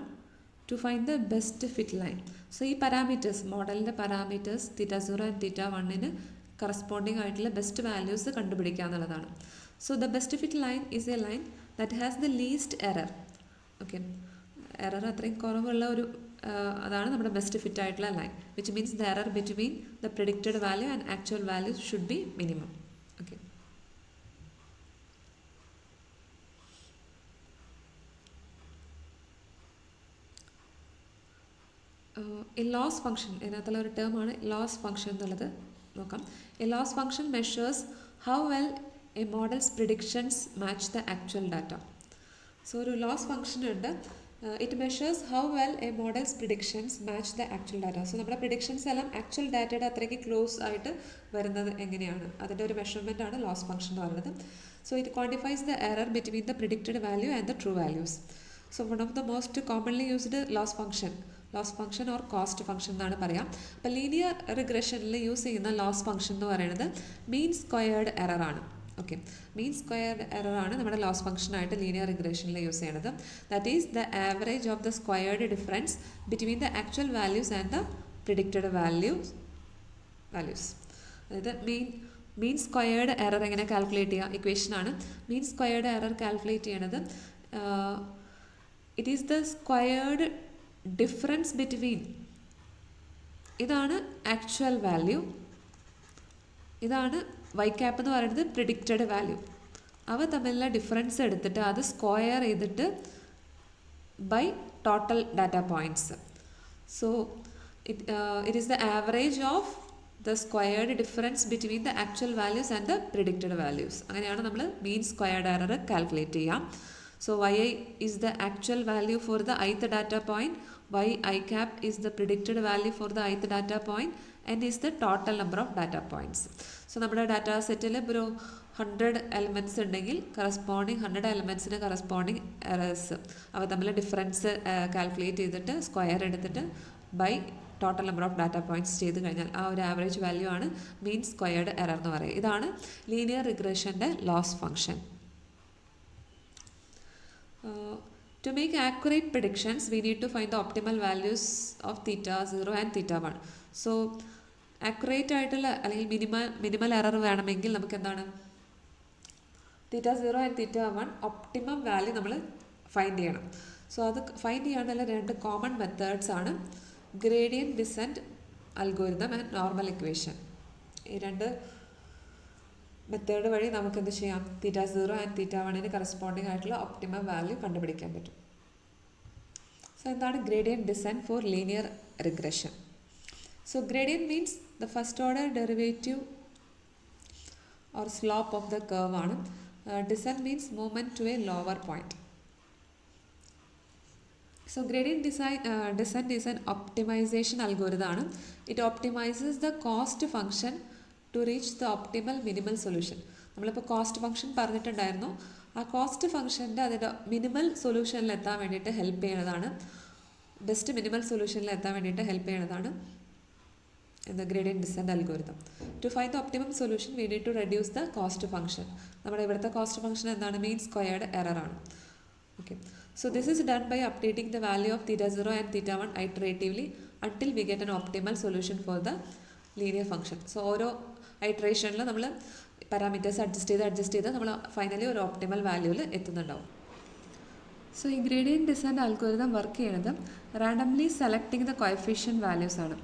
Speaker 1: to find the best fit line. So ഈ പാരാമീറ്റേഴ്സ്, മോഡലിൻ്റെ പാരാമീറ്റേഴ്സ് θ0 and θ1ന് കറസ്പോണ്ടിങ് ആയിട്ടുള്ള ബെസ്റ്റ് വാല്യൂസ് കണ്ടുപിടിക്കുക എന്നുള്ളതാണ്. So the best fit line is a line that has the least error. Okay, error അത്രയും കുറവുള്ള ഒരു അതാണ് നമ്മുടെ ബെസ്റ്റ് ഫിറ്റ് ആയിട്ടുള്ള line. Which means the error between the predicted value and actual value should be minimum. Okay, ഈ ലോസ് ഫംഗ്ഷൻ, ഇതിനകത്തുള്ള ഒരു ടേമാണ് ലോസ് ഫംഗ്ഷൻ എന്നുള്ളത് നോക്കാം. A loss function measures how well A models predictions match the actual data. So ഒരു ലോസ് ഫംഗ്ഷൻ ഉണ്ട്. It measures how well A models predictions match the actual data. So നമ്മുടെ പ്രിഡിക്ഷൻസ് എല്ലാം ആക്ച്വൽ ഡാറ്റയുടെ അത്രയ്ക്ക് ക്ലോസ് ആയിട്ട് വരുന്നത് എങ്ങനെയാണ്, അതിൻ്റെ ഒരു മെഷർമെൻ്റ് ആണ് ലോസ് ഫംഗ്ഷൻ എന്ന് പറയുന്നത്. So it quantifies the error between the predicted value and the true values. So one of the most commonly used loss function or cost function എന്നാണ് പറയാം. അപ്പോൾ ലീനിയർ റിഗ്രഷനിൽ യൂസ് ചെയ്യുന്ന ലോസ് ഫംഗ്ഷൻ എന്ന് പറയുന്നത് മീൻ സ്ക്വയേർഡ് എറർ ആണ്. ഓക്കെ, മീൻ സ്ക്വയർഡ് എറർ ആണ് നമ്മുടെ ലോസ് ഫംഗ്ഷനായിട്ട് ലീനിയർ റിഗ്രഷനിൽ യൂസ് ചെയ്യണത്. That is the average of the squared difference between the actual values and the predicted values. അതായത് മീൻ സ്ക്വയർഡ് എറർ എങ്ങനെ കാൽക്കുലേറ്റ് ചെയ്യുക? ഇക്വേഷനാണ്. മീൻ സ്ക്വയർഡ് എറർ കാൽക്കുലേറ്റ് ചെയ്യണത് it is the squared difference between, ഇതാണ് ആക്ച്വൽ വാല്യൂ, ഇതാണ് വൈ ക്യാപ്പ് എന്ന് പറയുന്നത് പ്രിഡിക്റ്റഡ് വാല്യൂ. അവ തമ്മിലുള്ള ഡിഫറൻസ് എടുത്തിട്ട് അത് സ്ക്വയർ ചെയ്തിട്ട് by total data points. So it is the average of the squared difference between the actual values and the predicted values. അങ്ങനെയാണ് നമ്മൾ മീൻ സ്ക്വയർഡ് എറർ കാൽക്കുലേറ്റ് ചെയ്യാം. So Y I is the actual value for the ith data point, Y I cap is the predicted value for the ith data point and is the total number of data points. So നമ്മുടെ ഡാറ്റ സെറ്റിൽ ഒരു 100 എലമെൻറ്റ്സ് ഉണ്ടെങ്കിൽ കറസ്പോണ്ടിങ് 100 എലമെൻറ്റ്സിന് കറസ്പോണ്ടിങ് എറേഴ്സ് അവ തമ്മിൽ ഡിഫറൻസ് കാൽക്കുലേറ്റ് ചെയ്തിട്ട് സ്ക്വയർ എടുത്തിട്ട് by total number of data points ചെയ്ത് കഴിഞ്ഞാൽ ആ ഒരു ആവറേജ് വാല്യൂ ആണ് മീൻ സ്ക്വയർഡ് എറർ എന്ന് പറയുക. ഇതാണ് ലീനിയർ റിഗ്രഷൻ്റെ loss function. To make accurate predictions, we need to find the optimal values of theta 0 and theta 1. So, accurate ആയിട്ടുള്ള അല്ലെങ്കിൽ മിനിമൽ എറർ വേണമെങ്കിൽ നമുക്ക് എന്താണ് theta 0 and theta 1 optimum value നമ്മൾ ഫൈൻഡ് ചെയ്യണം. സോ അത് ഫൈൻഡ് ചെയ്യാനുള്ള രണ്ട് കോമൺ മെത്തേഡ്സ് ആണ് gradient descent algorithm and normal equation. ഈ രണ്ട് മെത്തേഡ് വഴി നമുക്ക് എന്ത് ചെയ്യാം, തീറ്റ 0 ആൻഡ് തീറ്റ 1 കറസ്പോണ്ടിങ് ആയിട്ടുള്ള ഒപ്റ്റിമം വാല്യൂ കണ്ടുപിടിക്കാൻ പറ്റും. സോ എന്താണ് gradient descent for linear regression? So gradient means the first order derivative or slope of the curve ആണ്. Descent means movement to a lower point. So gradient descent is an optimization algorithm. It optimizes the cost function to reach the optimal minimal solution. നമ്മളിപ്പോൾ കോസ്റ്റ് ഫംഗ്ഷൻ പറഞ്ഞിട്ടുണ്ടായിരുന്നു. ആ കോസ്റ്റ് ഫംഗ്ഷൻ്റെ അതിൻ്റെ മിനിമൽ സൊല്യൂഷനിൽ എത്താൻ വേണ്ടിയിട്ട് ഹെൽപ്പ് ചെയ്യണതാണ്, ബെസ്റ്റ് മിനിമൽ സൊല്യൂഷനിൽ എത്താൻ വേണ്ടിയിട്ട് help ചെയ്യണതാണ് in the gradient descent algorithm. To find the optimum solution, we need to reduce the cost function. നമ്മുടെ ഇവിടുത്തെ കോസ്റ്റ് ഫംഗ്ഷൻ എന്താണ്, മീൻ സ്ക്വയർഡ് എറർ ആണ്. Okay, so this is done by updating the value of theta 0 and theta 1 iteratively until we get an optimal solution for the linear function. So ഓരോ ഐറ്ററേഷനിൽ നമ്മൾ പാരാമീറ്റേഴ്സ് അഡ്ജസ്റ്റ് ചെയ്ത് നമ്മൾ ഫൈനലി ഒരു ഒപ്റ്റിമൽ വാല്യൂവിൽ എത്തുന്നുണ്ടാവും. സോ ഈ ഗ്രേഡിയൻറ്റ് ഡിസെൻറ്റ് അൽഗോരിതം വർക്ക് ചെയ്യുന്നത് randomly selecting the coefficient values ആണ്.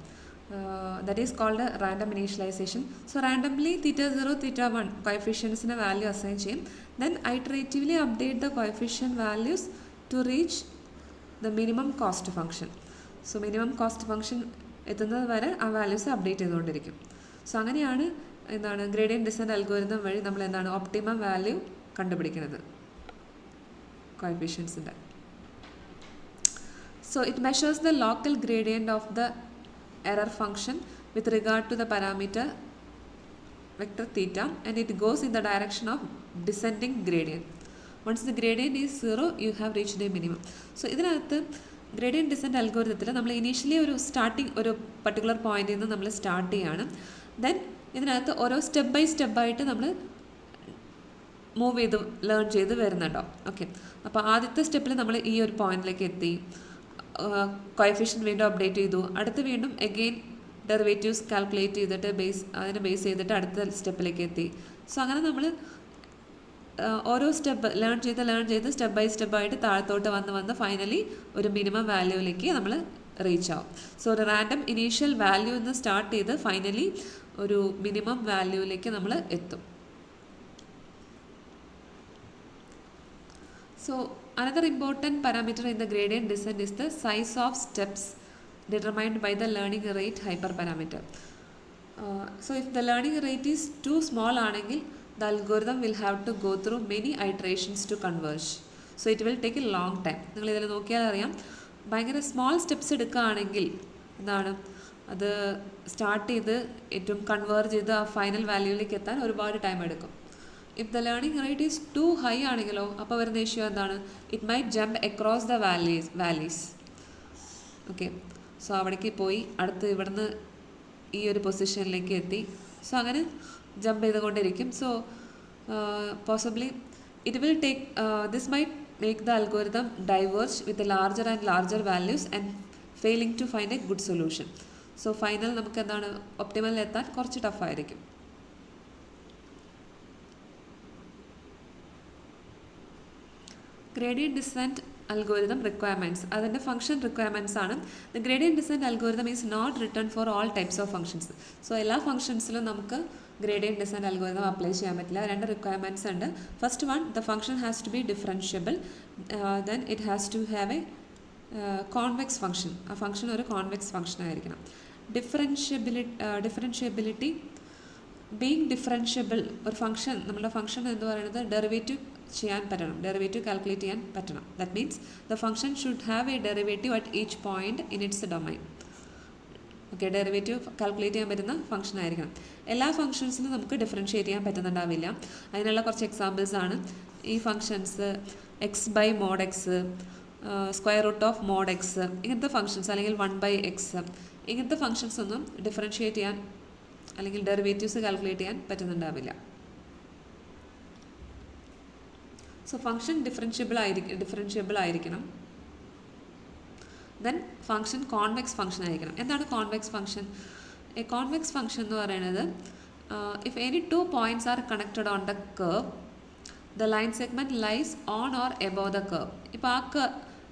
Speaker 1: That is called a random initialization. So randomly theta 0, theta 1 coefficients in a value assign ചെയ്യും. Then iteratively update the coefficient values to reach the minimum cost function. So minimum cost function എത്തുന്നത് വരെ ആ വാല്യൂസ് അപ്ഡേറ്റ് ചെയ്തുകൊണ്ടിരിക്കും. സോ അങ്ങനെയാണ് എന്താണ് ഗ്രേഡിയൻറ്റ് ഡിസെൻറ്റ് അൽഗോരിതം വഴി നമ്മൾ എന്താണ് ഒപ്റ്റിമം വാല്യൂ കണ്ടുപിടിക്കുന്നത് കോഎഫിഷ്യൻസിൻ്റെ. So it measures the local gradient of the error function with regard to the parameter vector theta, and it goes in the direction of descending gradient. Once the gradient is 0, you have reached a minimum. So ഇതിനകത്ത് ഗ്രേഡിയൻറ്റ് ഡിസെൻറ്റ് അൽഗോരിതത്തിൽ നമ്മൾ ഇനീഷ്യലി ഒരു ഒരു പർട്ടിക്കുലർ പോയിന്റിൽ നിന്ന് നമ്മൾ സ്റ്റാർട്ട് ചെയ്യാണ്. ദെൻ ഇതിനകത്ത് ഓരോ സ്റ്റെപ്പ് ബൈ സ്റ്റെപ്പായിട്ട് നമ്മൾ മൂവ് ചെയ്ത് ലേൺ ചെയ്ത് വരുന്നുണ്ടോ. ഓക്കെ, അപ്പോൾ ആദ്യത്തെ സ്റ്റെപ്പിൽ നമ്മൾ ഈ ഒരു പോയിന്റിലേക്ക് എത്തി, കോഎഫിഷ്യൻറ്റ് വീണ്ടും അപ്ഡേറ്റ് ചെയ്തു, അടുത്ത് വീണ്ടും എഗെയിൻ ഡെറിവേറ്റീവ്സ് കാൽക്കുലേറ്റ് ചെയ്തിട്ട് അതിനെ ബേസ് ചെയ്തിട്ട് അടുത്ത സ്റ്റെപ്പിലേക്ക് എത്തി. സോ അങ്ങനെ നമ്മൾ ഓരോ സ്റ്റെപ്പ് ലേൺ ചെയ്ത് സ്റ്റെപ്പ് ബൈ സ്റ്റെപ്പായിട്ട് താഴത്തോട്ട് വന്ന് ഫൈനലി ഒരു മിനിമം വാല്യൂവിലേക്ക് നമ്മൾ റീച്ച് ആവും. സോ ഒരു റാൻഡം ഇനീഷ്യൽ വാല്യൂ നിന്ന് സ്റ്റാർട്ട് ചെയ്ത് ഫൈനലി ഒരു മിനിമം വാല്യൂവിലേക്ക് നമ്മൾ എത്തും. So another important parameter in the gradient descent is the size of steps determined by the learning rate hyperparameter. So if the learning rate is too small ആണെങ്കിൽ the algorithm will have to go through many iterations to converge. So it will take a long time. നിങ്ങൾ ഇതിൽ നോക്കിയാൽ അറിയാം, ഭയങ്കര സ്മോൾ സ്റ്റെപ്സ് എടുക്കുകയാണെങ്കിൽ എന്താണ് അത് സ്റ്റാർട്ട് ചെയ്ത് ഏറ്റവും കൺവേർജ് ചെയ്ത് ആ ഫൈനൽ വാല്യൂവിലേക്ക് എത്താൻ ഒരുപാട് ടൈം എടുക്കും. If the learning rate is too high ആണെങ്കിലോ അപ്പോൾ വരുന്ന ഇഷ്യൂ എന്താണ്, it might jump across the valleys. Okay, so അവിടേക്ക് പോയി അടുത്ത് ഇവിടുന്ന് ഈ ഒരു പൊസിഷനിലേക്ക് എത്തി. സോ അങ്ങനെ ജമ്പ് ചെയ്തുകൊണ്ടിരിക്കും. So possibly it will take this might make the algorithm diverge with larger and larger values and failing to find a good solution. So final നമുക്ക് എന്താണ് ഒപ്റ്റിമലിൽ എത്താൻ കുറച്ച് ടഫായിരിക്കും. Gradient descent algorithm requirements. അതിൻ്റെ ഫംഗ്ഷൻ റിക്വയർമെൻറ്റ്സ് ആണ്. The gradient descent algorithm is not written for all types of functions. So എല്ലാ ഫംഗ്ഷൻസിലും നമുക്ക് ഗ്രേഡിയൻറ്റ് ഡിസെൻറ്റ് അൽഗോരിതം അപ്ലൈ ചെയ്യാൻ പറ്റില്ല. രണ്ട് റിക്വയർമെൻറ്റ്സ് ഉണ്ട്. First one, the function has to be differentiable. Then it has to have a convex function. ആ ഫംഗ്ഷൻ ഒരു കോൺവെക്സ് ഫംഗ്ഷൻ ആയിരിക്കണം. ഡിഫറൻഷ്യബിലിറ്റി ബീങ് ഡിഫറൻഷ്യബിൾ, ഒരു ഫംഗ്ഷൻ നമ്മുടെ ഫംഗ്ഷൻ എന്ന് പറയുന്നത് ഡെറിവേറ്റീവ് ചെയ്യാൻ പറ്റണം, ഡെറിവേറ്റീവ് കാൽക്കുലേറ്റ് ചെയ്യാൻ പറ്റണം. That means the function should have a derivative at each point in its domain. Okay, derivative calculate ചെയ്യാൻ പറ്റുന്ന ഫംഗ്ഷൻ ആയിരിക്കണം. എല്ലാ ഫംഗ്ഷൻസിനും നമുക്ക് ഡിഫറൻഷ്യേറ്റ് ചെയ്യാൻ പറ്റുന്നുണ്ടാവില്ല. അതിനുള്ള കുറച്ച് എക്സാമ്പിൾസ് ആണ് ഈ functions. X by mod X, square root of mod X, ഇങ്ങനത്തെ ഫംഗ്ഷൻസ്, അല്ലെങ്കിൽ 1/x, ഇങ്ങനത്തെ ഫംഗ്ഷൻസ് ഒന്നും ഡിഫറൻഷ്യേറ്റ് ചെയ്യാൻ അല്ലെങ്കിൽ ഡെറിവേറ്റീവ്സ് കാൽക്കുലേറ്റ് ചെയ്യാൻ പറ്റുന്നുണ്ടാവില്ല. സോ ഫംഗ്ഷൻ ഡിഫറൻഷ്യബിൾ ആയിരിക്കണം. ദെൻ ഫംഗ്ഷൻ കോൺവെക്സ് ഫംഗ്ഷൻ ആയിരിക്കണം. എന്താണ് convex function? A convex function എന്ന് പറയുന്നത് if any 2 points are connected on the curve the line segment lies on or above the curve. ഇപ്പോൾ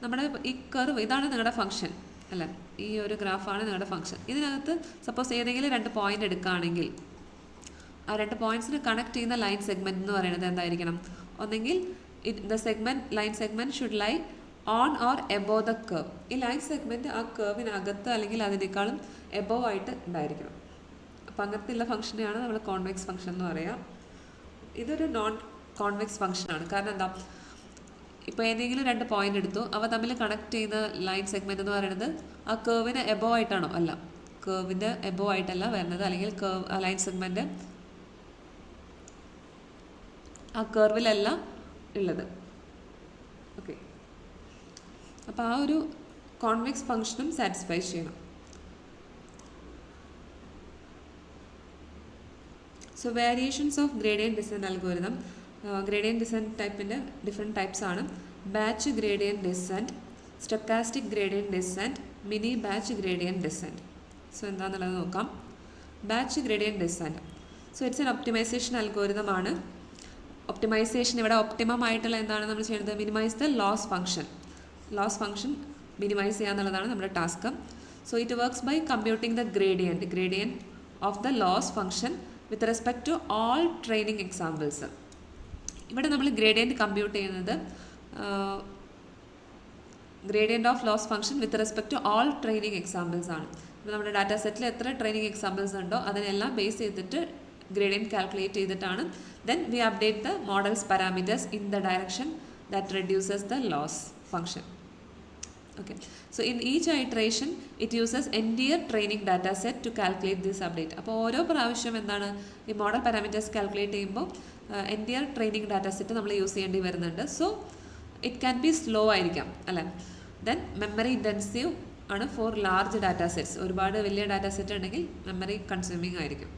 Speaker 1: നമ്മുടെ ഈ കർവ് ഇതാണ് നിങ്ങളുടെ ഫംഗ്ഷൻ അല്ലേ, ഈ ഒരു ഗ്രാഫാണ് നിങ്ങളുടെ ഫംഗ്ഷൻ. ഇതിനകത്ത് സപ്പോസ് ഏതെങ്കിലും 2 പോയിൻ്റ് എടുക്കുകയാണെങ്കിൽ ആ 2 പോയിൻറ്റ്സിന് കണക്ട് ചെയ്യുന്ന ലൈൻ സെഗ്മെൻറ്റ് എന്ന് പറയുന്നത് എന്തായിരിക്കണം? ഒന്നെങ്കിൽ line segment should lie on or above the curve. ഈ ലൈൻ സെഗ്മെൻറ്റ് ആ കർവിനകത്ത് അല്ലെങ്കിൽ അതിനേക്കാളും എബോവ് ആയിട്ട് ഉണ്ടായിരിക്കണം. അപ്പോൾ അങ്ങനത്തെയുള്ള ഫംഗ്ഷനെയാണ് നമ്മൾ കോൺവെക്സ് ഫംഗ്ഷൻ എന്ന് പറയുക. ഇതൊരു നോൺ കോൺവെക്സ് ഫംഗ്ഷനാണ്. കാരണം എന്താ, ഇപ്പോൾ ഏതെങ്കിലും 2 പോയിൻ്റ് എടുത്തു, അവ തമ്മിൽ കണക്ട് ചെയ്യുന്ന ലൈൻ സെഗ്മെൻറ്റ് എന്ന് പറയുന്നത് ആ കർവിന് എബോവ് ആയിട്ടാണോ? അല്ല, കർവിൻ്റെ എബോവ് ആയിട്ടല്ല വരുന്നത്, അല്ലെങ്കിൽ ലൈൻ സെഗ്മെൻറ്റ് ആ കർവിലല്ല ഉള്ളത്. ഓക്കെ, അപ്പോൾ ആ ഒരു കോൺവെക്സ് ഫംഗ്ഷനും സാറ്റിസ്ഫൈ ചെയ്യണം. So variations of gradient descent algorithm. Gradient descent ടൈപ്പിൻ്റെ ഡിഫറെൻറ്റ് ടൈപ്സ് ആണ്. Batch gradient descent, stochastic gradient descent, mini batch gradient descent. So എന്താണെന്നുള്ളത് നോക്കാം. Batch gradient descent, so it's an optimization algorithm ആണ്. ഒപ്റ്റിമൈസേഷൻ ഇവിടെ ഒപ്റ്റിമം ആയിട്ടുള്ള എന്താണ് നമ്മൾ ചെയ്യുന്നത്? Minimize the loss function minimize ചെയ്യുക എന്നുള്ളതാണ് നമ്മുടെ task. So it works by computing the gradient of the loss function with respect to all training examples. ഇവിടെ നമ്മൾ ഗ്രേഡിയൻറ്റ് കമ്പ്യൂട്ട് ചെയ്യുന്നത് gradient of loss function with respect to all training examples ആണ്. ഇപ്പോൾ നമ്മുടെ ഡാറ്റാ സെറ്റിൽ എത്ര ട്രെയിനിങ് എക്സാമ്പിൾസ് ഉണ്ടോ അതിനെല്ലാം ബേസ് ചെയ്തിട്ട് ഗ്രേഡിയൻറ്റ് കാൽക്കുലേറ്റ് ചെയ്തിട്ടാണ്. Then we update the model's parameters in the direction that reduces the loss function. Okay, so in each iteration it uses entire training data set to calculate this update. അപ്പോൾ ഓരോ പ്രാവശ്യം എന്താണ് ഈ മോഡൽ പാരാമീറ്റേഴ്സ് കാൽക്കുലേറ്റ് ചെയ്യുമ്പോൾ എൻറ്റിയർ ട്രെയിനിങ് ഡാറ്റാ സെറ്റ് നമ്മൾ യൂസ് ചെയ്യേണ്ടി വരുന്നുണ്ട്. So it can be slow ആയിരിക്കാം അല്ലേ. ദെൻ മെമ്മറി ഇൻറ്റൻസീവ് ആണ് ഫോർ ലാർജ് ഡാറ്റാ സെറ്റ്സ്. ഒരുപാട് വലിയ ഡാറ്റാ സെറ്റ് ഉണ്ടെങ്കിൽ മെമ്മറി കൺസ്യൂമിങ് ആയിരിക്കും.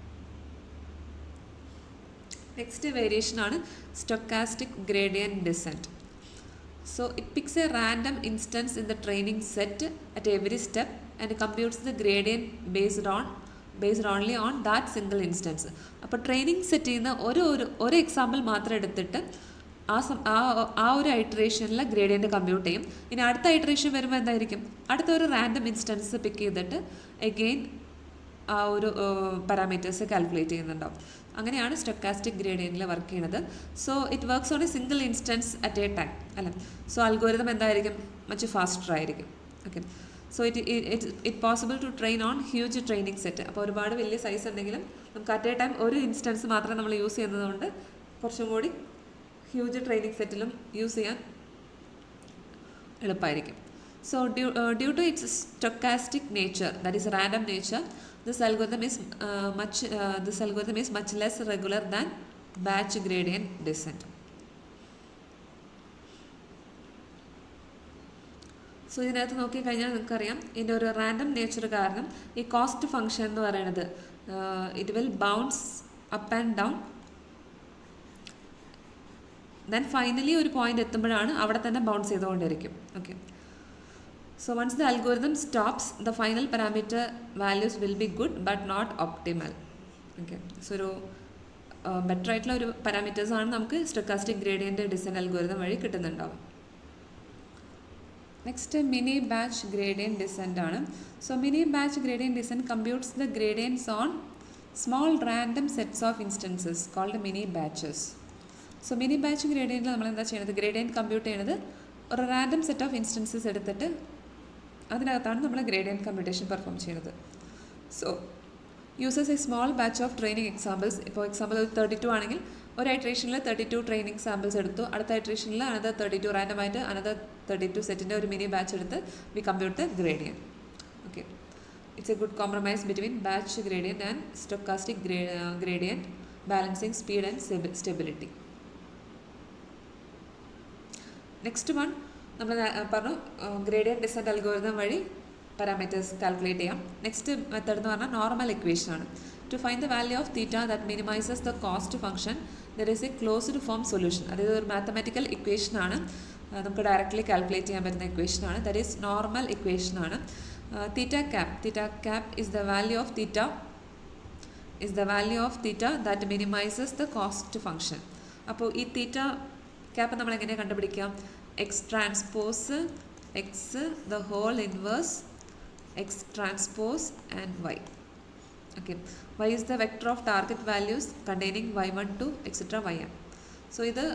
Speaker 1: നെക്സ്റ്റ് വേരിയേഷൻ ആണ് stochastic gradient decent. So it picks a random instance in the training set at every step and computes the gradient based only on that single instance. അപ്പോൾ ട്രെയിനിങ് സെറ്റ് ചെയ്യുന്ന ഒരു എക്സാമ്പിൾ മാത്രം എടുത്തിട്ട് ആ ഒരു ഐട്രേഷനിൽ ഗ്രേഡിയൻറ്റ് കമ്പ്യൂട്ട് ചെയ്യും. ഇനി അടുത്ത ഐട്രേഷൻ വരുമ്പോൾ എന്തായിരിക്കും? അടുത്ത ഒരു റാൻഡം ഇൻസ്റ്റൻസ് പിക്ക് ചെയ്തിട്ട് എഗെയിൻ ആ ഒരു പാരാമീറ്റേഴ്സ് കാൽക്കുലേറ്റ് ചെയ്യുന്നുണ്ടാവും. അങ്ങനെയാണ് സ്റ്റൊക്കാസ്റ്റിക് ഗ്രേഡിയൻറ്റിൽ വർക്ക് ചെയ്യുന്നത്. So it works on a single instance at a time അല്ലേ. സോ അൽഗോരിതം എന്തായിരിക്കും? മച്ച് ഫാസ്റ്റർ ആയിരിക്കും. Okay, so it possible to train on huge training set. അപ്പോൾ ഒരുപാട് വലിയ സൈസ് ഉണ്ടെങ്കിലും നമുക്ക് അറ്റ് എ ടൈം ഒരു ഇൻസ്റ്റൻസ് മാത്രം നമ്മൾ യൂസ് ചെയ്യുന്നതുകൊണ്ട് കുറച്ചും കൂടി ഹ്യൂജ് ട്രെയിനിങ് സെറ്റിലും യൂസ് ചെയ്യാൻ എളുപ്പമായിരിക്കും. So due to its stochastic nature, that is random nature, this algorithm is much less regular than batch gradient descent. So ഇതിനകത്ത് നോക്കിക്കഴിഞ്ഞാൽ നിങ്ങൾക്കറിയാം ഇതിൻ്റെ ഒരു റാൻഡം നേച്ചർ കാരണം ഈ കോസ്റ്റ് ഫംഗ്ഷൻ എന്ന് പറയുന്നത് it will bounce up and down. Then finally ഒരു പോയിന്റ് എത്തുമ്പോഴാണ് അവിടെ തന്നെ ബൗൺസ് ചെയ്തുകൊണ്ടിരിക്കും. Okay, so once the algorithm stops, the final parameter values will be good but not optimal. Okay, so ഒരു ബെറ്റർ ആയിട്ടുള്ള ഒരു പാരാമീറ്റേഴ്സ് ആണ് നമുക്ക് സ്റ്റൊക്കാസ്റ്റിക് ഗ്രേഡിയൻറ്റ് ഡിസെൻറ്റ് അൽഗോരിതം വഴി കിട്ടുന്നുണ്ടാവും. Next mini batch gradient descent ആണ്. So mini batch gradient descent computes the gradients on small random sets of instances called mini batches. So mini batch ഗ്രേഡിയൻറ്റിൽ നമ്മൾ എന്താ ചെയ്യുന്നത്? ഗ്രേഡിയൻറ്റ് കമ്പ്യൂട്ട് ചെയ്യുന്നത് ഒരു റാൻഡം സെറ്റ് ഓഫ് ഇൻസ്റ്റൻസസ് എടുത്തിട്ട് അതിനകത്താണ് നമ്മൾ ഗ്രേഡിയൻറ്റ് കമ്പ്യൂട്ടേഷൻ പെർഫോം ചെയ്യുന്നത്. So uses A small batch of training examples. ഇപ്പോൾ എക്സാമ്പിൾ 32 ആണെങ്കിൽ ഒരു ഐട്രേഷനിൽ 32 ട്രെയിനിങ് സാമ്പിൾസ് എടുത്തു. അടുത്ത ഐട്രേഷനിൽ അനദർ 32 റാൻഡമായിട്ട് അനദർ 32 സെറ്റിൻ്റെ ഒരു മിനി ബാച്ച് എടുത്ത് we compute the gradient. Okay, it's a good compromise between batch gradient and stochastic gradient, balancing speed and stability. Next one നമ്മൾ പറഞ്ഞു ഗ്രേഡിയൻറ്റ് ഡിസെൻറ്റ് അൽഗോരിതം വഴി പാരാമീറ്റേഴ്സ് കാൽക്കുലേറ്റ് ചെയ്യാം. നെക്സ്റ്റ് മെത്തേഡ് എന്ന് പറഞ്ഞാൽ നോർമൽ ഇക്വേഷൻ ആണ്. To find the value of theta that minimizes the cost function, there is a closed form solution. അതായത് ഒരു മാത്തമാറ്റിക്കൽ ഇക്വേഷൻ ആണ്, നമുക്ക് ഡയറക്റ്റ്ലി കാൽക്കുലേറ്റ് ചെയ്യാൻ പറ്റുന്ന ഇക്വേഷൻ ആണ്. ദാറ്റ് ഈസ് നോർമൽ ഇക്വേഷൻ ആണ്. തീറ്റ cap is the value of theta that minimizes the cost function. അപ്പോൾ ഈ തീറ്റ ക്യാപ്പ് നമ്മൾ എങ്ങനെയാണ് കണ്ടുപിടിക്കാം? X transpose X the whole inverse X transpose and Y. Okay, y is the vector of target values containing y12 etc. yn. So ഇത്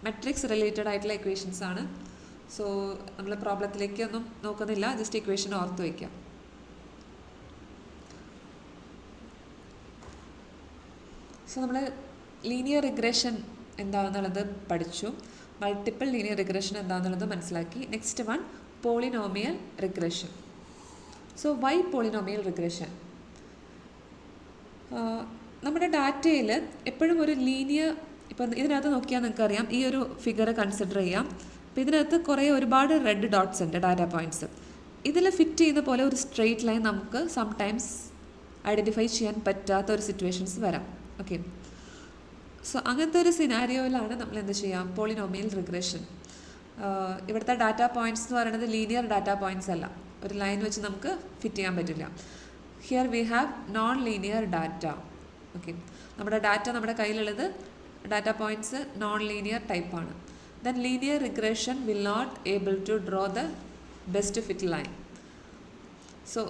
Speaker 1: മെട്രിക്സ് റിലേറ്റഡ് ആയിട്ടുള്ള ഇക്വേഷൻസ് ആണ്. സോ നമ്മൾ പ്രോബ്ലത്തിലേക്ക് ഒന്നും നോക്കുന്നില്ല, ജസ്റ്റ് ഇക്വേഷൻ ഓർത്ത് വയ്ക്കാം. സോ നമ്മൾ ലീനിയർ റിഗ്രഷൻ എന്താണെന്നുള്ളത് പഠിച്ചു, മൾട്ടിപ്പിൾ ലീനിയർ റിഗ്രഷൻ എന്താണെന്നുള്ളത് മനസ്സിലാക്കി. Next one polynomial regression. So why polynomial regression? നമ്മുടെ ഡാറ്റയിൽ എപ്പോഴും ഒരു ലീനിയർ, ഇപ്പം ഇതിനകത്ത് നോക്കിയാൽ നിങ്ങൾക്കറിയാം, ഈ ഒരു ഫിഗർ കൺസിഡർ ചെയ്യാം. അപ്പോൾ ഇതിനകത്ത് ഒരുപാട് റെഡ് ഡോട്ട്സ് ഉണ്ട്, ഡാറ്റ പോയിൻറ്റ്സ്. ഇതിൽ ഫിറ്റ് ചെയ്യുന്ന പോലെ ഒരു സ്ട്രെയിറ്റ് ലൈൻ നമുക്ക് സംടൈംസ് ഐഡൻറ്റിഫൈ ചെയ്യാൻ പറ്റാത്ത ഒരു സിറ്റുവേഷൻസ് വരാം. ഓക്കെ, സോ അങ്ങനത്തെ ഒരു സിനാരിയോയിലാണ് നമ്മൾ എന്ത് ചെയ്യാം? Polynomial regression. ഇവിടുത്തെ ഡാറ്റ പോയിൻറ്റ്സ് എന്ന് പറയുന്നത് ലീനിയർ ഡാറ്റ പോയിൻറ്റ്സ് അല്ല, ഒരു ലൈൻ വെച്ച് നമുക്ക് ഫിറ്റ് ചെയ്യാൻ പറ്റില്ല. Here we have non linear data. Okay, നമ്മുടെ ഡാറ്റ നമ്മുടെ കയ്യിലുള്ളത് ഡാറ്റ പോയിൻറ്റ്സ് നോൺ ലീനിയർ ടൈപ്പാണ്. Then linear regression will not able to draw the best fit line. So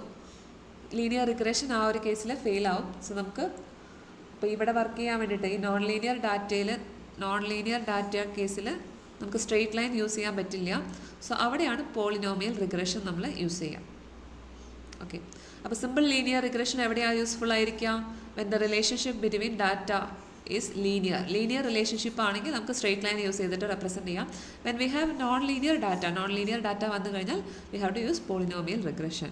Speaker 1: linear regression ആ ഒരു കേസിൽ ഫെയിൽ ആവും. സോ നമുക്ക് ഇപ്പോൾ ഇവിടെ വർക്ക് ചെയ്യാൻ വേണ്ടിയിട്ട് ഈ നോൺ ലീനിയർ ഡാറ്റ കേസിൽ നമുക്ക് സ്ട്രെയിറ്റ് ലൈൻ യൂസ് ചെയ്യാൻ പറ്റില്ല. സോ അവിടെയാണ് പോളിനോമിയൽ റിഗ്രഷൻ നമ്മൾ യൂസ് ചെയ്യുക. ഓക്കെ, അപ്പോൾ സിമ്പിൾ ലീനിയർ റിഗ്രഷൻ എവിടെയാണ് യൂസ്ഫുൾ ആയിരിക്കാം? When the relationship between data is linear relationship ആണെങ്കിൽ നമുക്ക് സ്ട്രെയിറ്റ് ലൈൻ യൂസ് ചെയ്തിട്ട് റെപ്രസെൻറ്റ് ചെയ്യാം. When we have non linear data വന്നു കഴിഞ്ഞാൽ we have to use polynomial regression.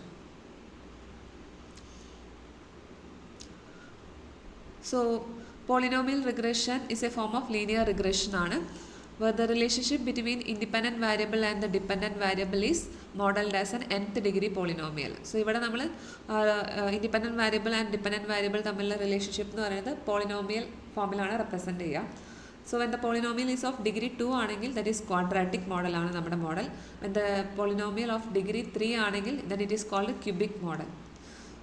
Speaker 1: So polynomial regression is a form of linear regression ആണ്, where the relationship between independent variable and the dependent variable is modeled as an nth degree polynomial. So ഇവിടെ നമ്മൾ independent variable and dependent variable തമ്മിലുള്ള റിലേഷൻഷിപ്പ് എന്ന് പറയുന്നത് പോളിനോമിയൽ ഫോമിലാണ് റെപ്രസെൻറ്റ് ചെയ്യുക. So when the polynomial is of degree 2 ആണെങ്കിൽ ദറ്റ് ഈസ് ക്വാഡ്രാറ്റിക് മോഡലാണ് നമ്മുടെ model. When the polynomial of degree 3 ആണെങ്കിൽ then it is called cubic model.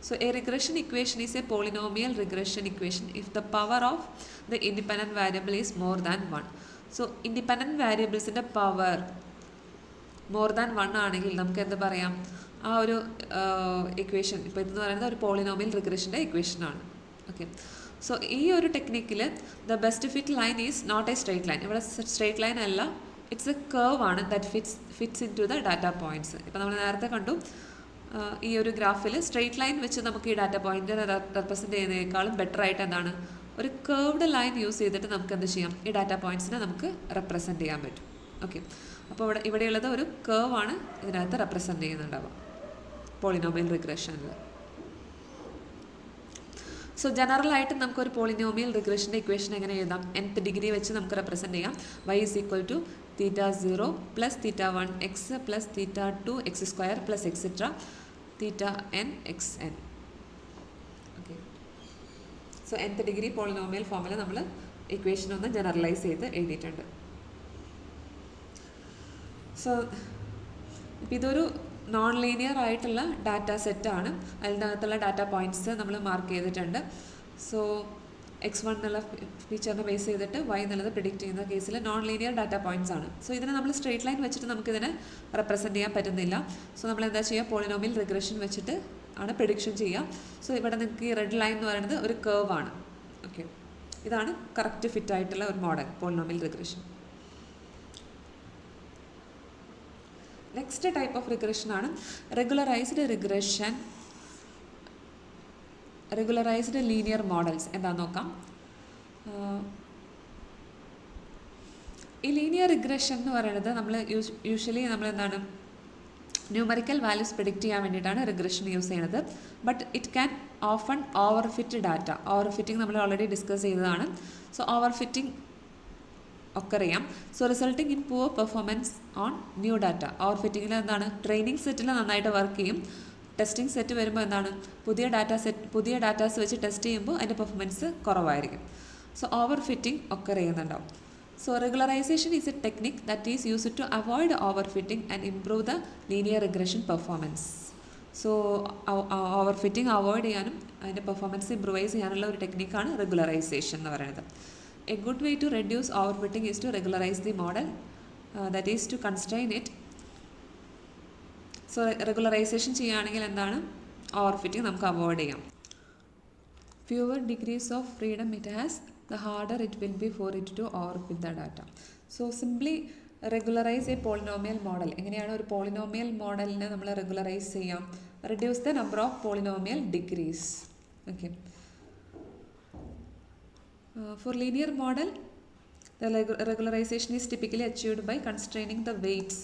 Speaker 1: So a regression equation is a polynomial regression equation if the power of the independent variable is more than 1. So independent വാരിയബിൾസിൻ്റെ പവർ മോർ ദാൻ 1 ആണെങ്കിൽ നമുക്ക് എന്ത് പറയാം? ആ ഒരു ഇക്വേഷൻ ഇപ്പോൾ ഇതെന്ന് പറയുന്നത് ഒരു പോളിനോമിയൽ റിഗ്രഷൻ്റെ ഇക്വേഷനാണ്. ഓക്കെ, സോ ഈ ഒരു ടെക്നിക്കിൽ the best fit line is not a straight line. ഇവിടെ സ്ട്രെയിറ്റ് ലൈൻ അല്ല, ഇറ്റ്സ് എ കർവ് ആണ് that fits into the data points. ഇപ്പോൾ നമ്മൾ നേരത്തെ കണ്ടു, ഈ ഒരു ഗ്രാഫിൽ സ്ട്രെയിറ്റ് ലൈൻ വെച്ച് നമുക്ക് ഈ ഡാറ്റ പോയിൻ്റ് റെപ്രസെൻറ്റ് ചെയ്യുന്നതിനേക്കാളും ബെറ്റർ ആയിട്ട് എന്താണ്, ഒരു കർവ്ഡ് ലൈൻ യൂസ് ചെയ്തിട്ട് നമുക്ക് എന്ത് ചെയ്യാം? ഈ ഡാറ്റ പോയിൻറ്റ്സിനെ നമുക്ക് റെപ്രസെൻറ്റ് ചെയ്യാൻ പറ്റും. ഓക്കെ, അപ്പോൾ ഇവിടെയുള്ളത് ഒരു കർവ് ആണ് ഇതിനകത്ത് റെപ്രസെൻറ്റ് ചെയ്യുന്നുണ്ടാവുക പോളിനോമിയൽ റിഗ്രഷനിൽ. സോ ജനറലായിട്ട് നമുക്കൊരു പോളിനോമിയൽ റിഗ്രഷൻ്റെ ഇക്വേഷൻ എങ്ങനെ എഴുതാം? nth ഡിഗ്രി വെച്ച് നമുക്ക് റെപ്രസെൻറ്റ് ചെയ്യാം. y is equal to θ0 plus θ1 x plus θ2 x square plus etcetera θn xn. Okay, so nth degree polynomial ഫോമിൽ നമ്മൾ ഇക്വേഷൻ ഒന്ന് ജനറലൈസ് ചെയ്ത് എഴുതിയിട്ടുണ്ട്. സോ ഇപ്പം ഇതൊരു നോൺ ലീനിയർ ആയിട്ടുള്ള ഡാറ്റ സെറ്റാണ്. അതിനകത്തുള്ള ഡാറ്റ പോയിൻറ്റ്സ് നമ്മൾ മാർക്ക് ചെയ്തിട്ടുണ്ട്. സോ x1 എന്നുള്ള ഫീച്ചറിനെ ബേസ് ചെയ്തിട്ട് y എന്നുള്ളത് പ്രിഡിക്റ്റ് ചെയ്യുന്ന കേസിൽ നോൺ ലീനിയർ ഡാറ്റ പോയിൻറ്റ്സ് ആണ്. സോ ഇതിനെ നമ്മൾ സ്ട്രെയിറ്റ് ലൈൻ വെച്ചിട്ട് നമുക്കിതിനെ റെപ്രസെൻറ്റ് ചെയ്യാൻ പറ്റുന്നില്ല. സോ നമ്മൾ എന്താ ചെയ്യുക? പോളിനോമിയൽ റിഗ്രഷൻ വെച്ചിട്ട് ആണ് പ്രിഡിക്ഷൻ ചെയ്യുക. സോ ഇവിടെ നിങ്ങൾക്ക് ഈ റെഡ് ലൈൻ എന്ന് പറയുന്നത് ഒരു കർവ് ആണ്. ഓക്കെ, ഇതാണ് കറക്റ്റ് ഫിറ്റ് ആയിട്ടുള്ള ഒരു model polynomial regression. Next type of regression ആണ് regularized regression. Regularized linear models എന്താണെന്ന് നോക്കാം. ഈ ലീനിയർ റിഗ്രഷൻ എന്ന് പറയുന്നത് നമ്മൾ യൂഷ്വലി നമ്മൾ എന്താണ് ന്യൂമറിക്കൽ വാല്യൂസ് പ്രിഡിക്റ്റ് ചെയ്യാൻ വേണ്ടിയിട്ടാണ് റിഗ്രഷൻ യൂസ് ചെയ്യുന്നത്. But it can often overfit data. Overfitting നമ്മൾ ഓൾറെഡി ഡിസ്കസ് ചെയ്തതാണ്. സോ ഓവർ ഫിറ്റിംഗ് ഒക്കെ അറിയാം. So resulting in poor performance on new data. ഓവർ ഫിറ്റിങ്ങിൽ എന്താണ് ട്രെയിനിങ് സെറ്റിൽ നന്നായിട്ട് വർക്ക് ചെയ്യും, ടെസ്റ്റിംഗ് സെറ്റ് വരുമ്പോൾ എന്താണ് പുതിയ ഡാറ്റാസ് വെച്ച് ടെസ്റ്റ് ചെയ്യുമ്പോൾ അതിൻ്റെ പെർഫോമൻസ് കുറവായിരിക്കും. സോ ഓവർ ഫിറ്റിംഗ് ഒക്കെ ചെയ്യുന്നുണ്ടാവും. So regularization is a technique that is used to avoid overfitting and improve the linear regression performance. So overfitting avoid ചെയ്യാനും അതിൻ്റെ പെർഫോമൻസ് ഇംപ്രൂവൈസ് ചെയ്യാനുള്ള ഒരു ടെക്നിക്കാണ് റെഗുലറൈസേഷൻ എന്ന് പറയുന്നത്. A good way to reduce overfitting is to regularize the model, that is to constrain it. So regularization ചെയ്യുകയാണെങ്കിൽ എന്താണ്, ഓവർഫിറ്റിംഗ് നമുക്ക് അവോയ്ഡ് ചെയ്യാം. Fewer degrees of freedom it has, the harder it will be for it to overfit the data. So simply regularize a polynomial model. എങ്ങനെയാണ് ഒരു പോളിനോമിയൽ മോഡലിനെ നമ്മൾ റെഗുലറൈസ് ചെയ്യാം? Reduce the number of polynomial degrees. Okay. For linear model, the regularization is typically achieved by constraining the weights.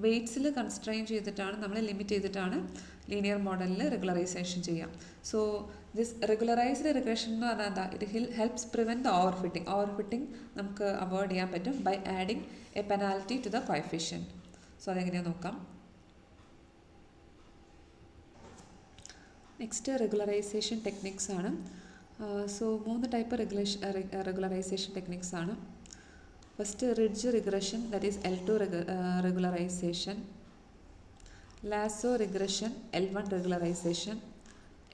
Speaker 1: വെയ്റ്റ്സിൽ കൺസ്ട്രെയിൻ ചെയ്തിട്ടാണ്, നമ്മൾ ലിമിറ്റ് ചെയ്തിട്ടാണ് ലീനിയർ മോഡലിൽ റെഗുലറൈസേഷൻ ചെയ്യാം. സോ ദിസ് റെഗുലറൈസ്ഡ് റിഗ്രഷൻ എന്ന് പറഞ്ഞാൽ എന്താ, it helps prevent overfitting. Overfitting നമുക്ക് അവോയ്ഡ് ചെയ്യാൻ പറ്റും by adding a penalty to the coefficient. So അതെങ്ങനെയാണ് നോക്കാം. നെക്സ്റ്റ് റെഗുലറൈസേഷൻ ടെക്നിക്സ് ആണ്. സോ 3 ടൈപ്പ് റെഗുലറൈസേഷൻ ടെക്നിക്സ് ആണ്. First, ridge regression, that is L2 regularization. Lasso regression, L1 regularization.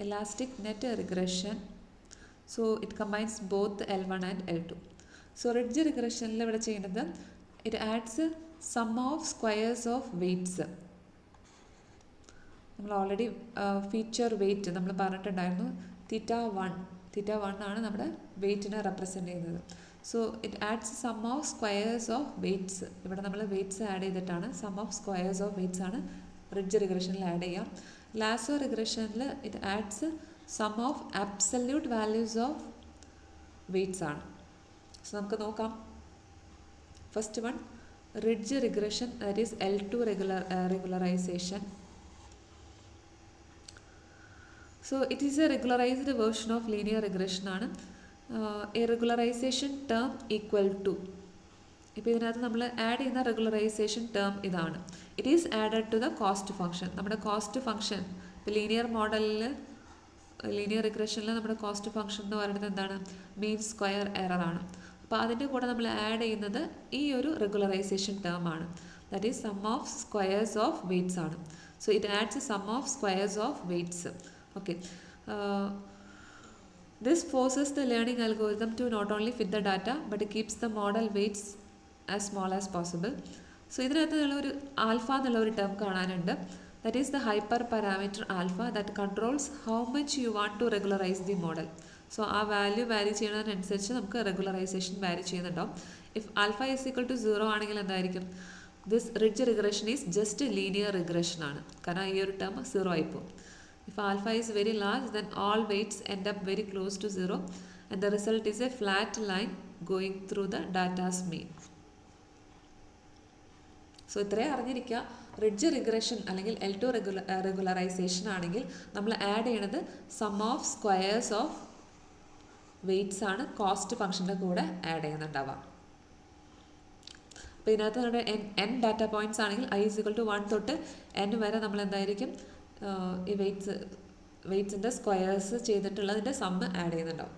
Speaker 1: Elastic net regression. So it combines both L1 and L2. So ridge regression il ivide cheyyunnathu, it adds sum of squares of weights. നമ്മൾ ഓൾറെഡി ഫീച്ചർ വെയ്റ്റ് നമ്മൾ പറഞ്ഞിട്ടുണ്ടായിരുന്നു. θ1 ആണ് നമ്മുടെ വെയ്റ്റിനെ റെപ്രസെൻറ്റ് ചെയ്യുന്നത്. So it adds sum of squares of weights. ഇവിടെ നമ്മൾ വെയ്റ്റ്സ് ആഡ് ചെയ്തിട്ടാണ്, sum of squares of weights ആണ് റിഡ്ജ് റിഗ്രഷനിൽ ആഡ് ചെയ്യാം. ലാസോ റിഗ്രഷനിൽ it adds sum of absolute values of weights ആണ്. സോ നമുക്ക് നോക്കാം. First one, ridge regression, that is L2 regularization. So it is a regularized version of linear regression ആണ്. A regularization term equal to, ഇപ്പോൾ ഇതിനകത്ത് നമ്മൾ ആഡ് ചെയ്യുന്ന റെഗുലറൈസേഷൻ ടേം ഇതാണ്. It is added to the cost function. നമ്മുടെ കോസ്റ്റ് ഫംഗ്ഷൻ ഇപ്പോൾ ലീനിയർ മോഡലിൽ, ലീനിയർ റിഗ്രഷനിൽ നമ്മുടെ കോസ്റ്റ് ഫംഗ്ഷൻ എന്ന് പറയുന്നത് എന്താണ്, മീൻ സ്ക്വയർ എറർ ആണ്. അപ്പോൾ അതിൻ്റെ കൂടെ നമ്മൾ ആഡ് ചെയ്യുന്നത് ഈ ഒരു റെഗുലറൈസേഷൻ ടേം ആണ്, that is sum of squares of weights ആണ്. So it adds sum of squares of weights. Okay. This forces the learning algorithm to not only fit the data but it keeps the model weights as small as possible. So ഇതിനകത്ത് ഒരു ആൽഫ എന്നുള്ള ഒരു ടേം കാണാനുണ്ട്. That is the hyper parameter alpha that controls how much you want to regularize the model. So ആ വാല്യൂ വാരി ചെയ്യുന്നതിനനുസരിച്ച് നമുക്ക് റെഗുലറൈസേഷൻ വാരി ചെയ്യുന്നുണ്ടാവും. If alpha is equal to 0 ആണെങ്കിൽ എന്തായിരിക്കും, this ridge regression is just linear regression ആണ്, കാരണം ഈ ഒരു ടേം 0 ആയിപ്പോവും. If alpha is very large, then all weights end up very close to 0 and the result is a flat line going through the data's mean. So ഇത്രയും അറിഞ്ഞിരിക്കുക. റിഡ്ജ് റിഗ്രഷൻ അല്ലെങ്കിൽ L2 റെഗുലറൈസേഷൻ ആണെങ്കിൽ നമ്മൾ ആഡ് ചെയ്യണത് sum of squares of weights ആണ് കോസ്റ്റ് ഫംഗ്ഷൻ്റെ കൂടെ ആഡ് ചെയ്യുന്നുണ്ടാവുക. അപ്പോൾ ഇതിനകത്ത് നമ്മുടെ n ഡാറ്റ പോയിൻറ്റ്സ് ആണെങ്കിൽ i = 1 തൊട്ട് n വരെ നമ്മൾ എന്തായിരിക്കും, ഈ വെയ്റ്റ്സിൻ്റെ സ്ക്വയേഴ്സ് ചെയ്തിട്ടുള്ളതിൻ്റെ സമ്മ് ആഡ് ചെയ്യുന്നുണ്ടാവും.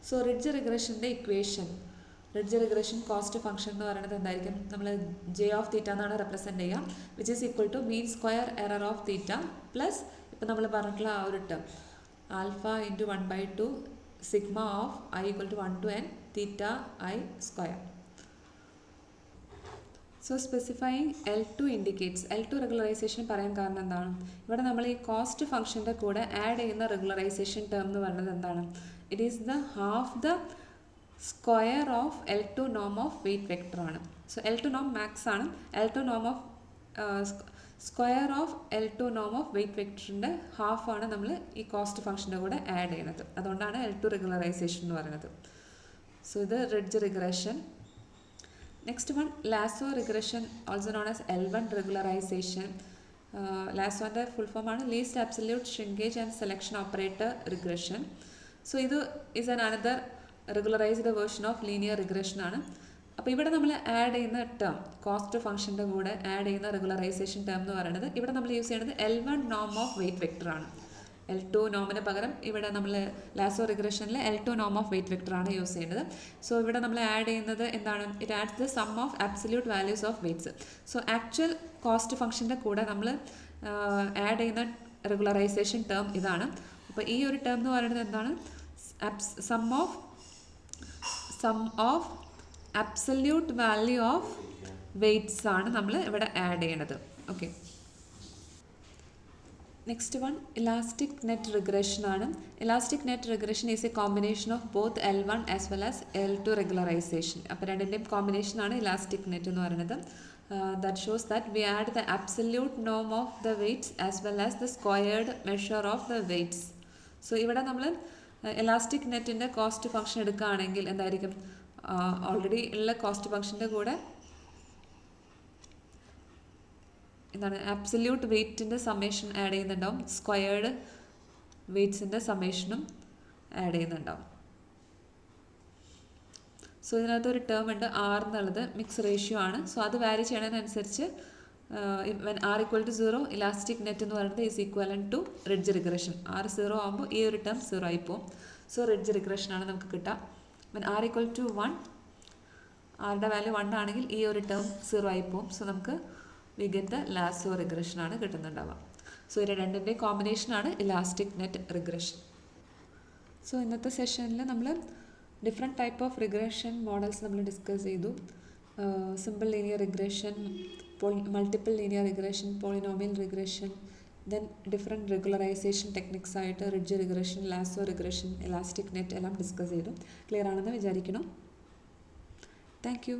Speaker 1: സോ റിഡ്ജ് റിഗ്രഷൻ്റെ equation, ridge regression cost function എന്ന് പറയുന്നത് എന്തായിരിക്കും, നമ്മൾ j ഓഫ് തീറ്റ എന്നാണ് റെപ്രസെൻറ്റ് ചെയ്യുക, which is equal to mean square error of theta plus ഇപ്പോൾ നമ്മൾ പറഞ്ഞിട്ടുള്ള ആ ഒരു term alpha into 1/2 sigma of i = 1 to n theta i square. So specifying L2 indicates, L2 regularization പറയാൻ കാരണം എന്താണ്, ഇവിടെ നമ്മൾ ഈ കോസ്റ്റ് ഫംഗ്ഷൻ്റെ കൂടെ ആഡ് ചെയ്യുന്ന റെഗുലറൈസേഷൻ ടേം എന്ന് പറയുന്നത് എന്താണ്, it is the half the square of L2 നോം ഓഫ് വെയ്റ്റ് വെക്ടർ ആണ്. സോ L2 നോം മാക്സ് ആണ്, L2 നോം ഓഫ് സ്ക്വയർ ഓഫ് L2 നോം ഓഫ് വെയ്റ്റ് വെക്ടറിൻ്റെ ഹാഫാണ് നമ്മൾ ഈ കോസ്റ്റ് ഫംഗ്ഷൻ്റെ കൂടെ ആഡ് ചെയ്യുന്നത്. അതുകൊണ്ടാണ് L2 റെഗുലറൈസേഷൻ എന്ന് പറയുന്നത്. സോ ഇത് ridge regression. Next one, lasso regression, also known as L1 regularization. Lasso and full form ആണ് least absolute shrinkage and selection operator regression. So ഇത് is another regularized version of linear regression ആണ്. അപ്പോൾ ഇവിടെ നമ്മൾ ആഡ് ചെയ്യുന്ന ടേം കോസ്റ്റ് ഫംഗ്ഷൻ്റെ കൂടെ ആഡ് ചെയ്യുന്ന റെഗുലറൈസേഷൻ ടേം എന്ന് പറയുന്നത് ഇവിടെ നമ്മൾ യൂസ് ചെയ്യുന്നത് L1 Noam of weight വെക്ടറാണ്. L2 നോമിന് പകരം ഇവിടെ നമ്മൾ ലാസോ റിഗ്രഷനിൽ L2 നോം ഓഫ് വെയിറ്റ് വെക്ടറാണ് യൂസ് ചെയ്യുന്നത്. സോ ഇവിടെ നമ്മൾ ആഡ് ചെയ്യുന്നത് എന്താണ്? It adds the sum of absolute values of weights. So actual cost ഫംഗ്ഷൻ്റെ കൂടെ നമ്മൾ ആഡ് ചെയ്യുന്ന റെഗുലറൈസേഷൻ ടേം ഇതാണ്. അപ്പോൾ ഈ ഒരു ടേം എന്ന് പറയുന്നത് എന്താണ്? Sum of absolute value of weights ആണ് നമ്മൾ ഇവിടെ ആഡ് ചെയ്യണത്. Okay, next one elastic net regression ആണ്. Elastic net regression is a combination of both L1 as well as L2 regularization. അപ്പോൾ രണ്ടിൻ്റെയും കോമ്പിനേഷനാണ് ഇലാസ്റ്റിക് നെറ്റ് എന്ന് പറയുന്നത്. That shows that we add the absolute നോം of the weights as well as the squared measure of the weights. So ഇവിടെ നമ്മൾ ഇലാസ്റ്റിക് നെറ്റിൻ്റെ കോസ്റ്റ് ഫംഗ്ഷൻ എടുക്കുകയാണെങ്കിൽ എന്തായിരിക്കും? ഓൾറെഡി ഉള്ള കോസ്റ്റ് ഫംഗ്ഷൻ്റെ കൂടെ എന്താണ്? ആബ്സല്യൂട്ട് വെയ്റ്റിൻ്റെ സമ്മേഷൻ ആഡ് ചെയ്യുന്നുണ്ടാവും, സ്ക്വയേർഡ് വെയ്റ്റ്സിൻ്റെ സമ്മേഷനും ആഡ് ചെയ്യുന്നുണ്ടാവും. സോ ഇതിനകത്ത് ഒരു ടേം ഉണ്ട് R എന്നുള്ളത്, മിക്സ് റേഷ്യോ ആണ്. സോ അത് വാരി ചെയ്യണതിനനുസരിച്ച് വെൻ R = 0 ഇലാസ്റ്റിക് നെറ്റ് എന്ന് പറയുന്നത് is equivalent to ridge regression. R 0 ആകുമ്പോൾ ഈ ഒരു ടേം 0 ആയിപ്പോവും. സോ റിഡ്ജ് റിഗ്രഷനാണ് നമുക്ക് കിട്ടുക. വെൻ R = 1, ആറുടെ വാല്യൂ 1 ആണെങ്കിൽ ഈ ഒരു ടേം 0 ആയിപ്പോവും. സോ നമുക്ക് വി ഗെറ്റ് ദ ലാസോ റിഗ്രഷനാണ് കിട്ടുന്നുണ്ടാവുക. സോ ഇത് രണ്ടിൻ്റെ കോമ്പിനേഷനാണ് ഇലാസ്റ്റിക് നെറ്റ് റിഗ്രഷൻ. സോ ഇന്നത്തെ സെഷനിൽ നമ്മൾ different type of regression models നമ്മൾ ഡിസ്കസ് ചെയ്തു. Simple linear regression, multiple linear regression, polynomial regression, then different regularization techniques ആയിട്ട് ridge regression, lasso regression, elastic net എല്ലാം ഡിസ്കസ് ചെയ്തു. ക്ലിയർ ആണെന്ന് വിചാരിക്കണം. Thank U.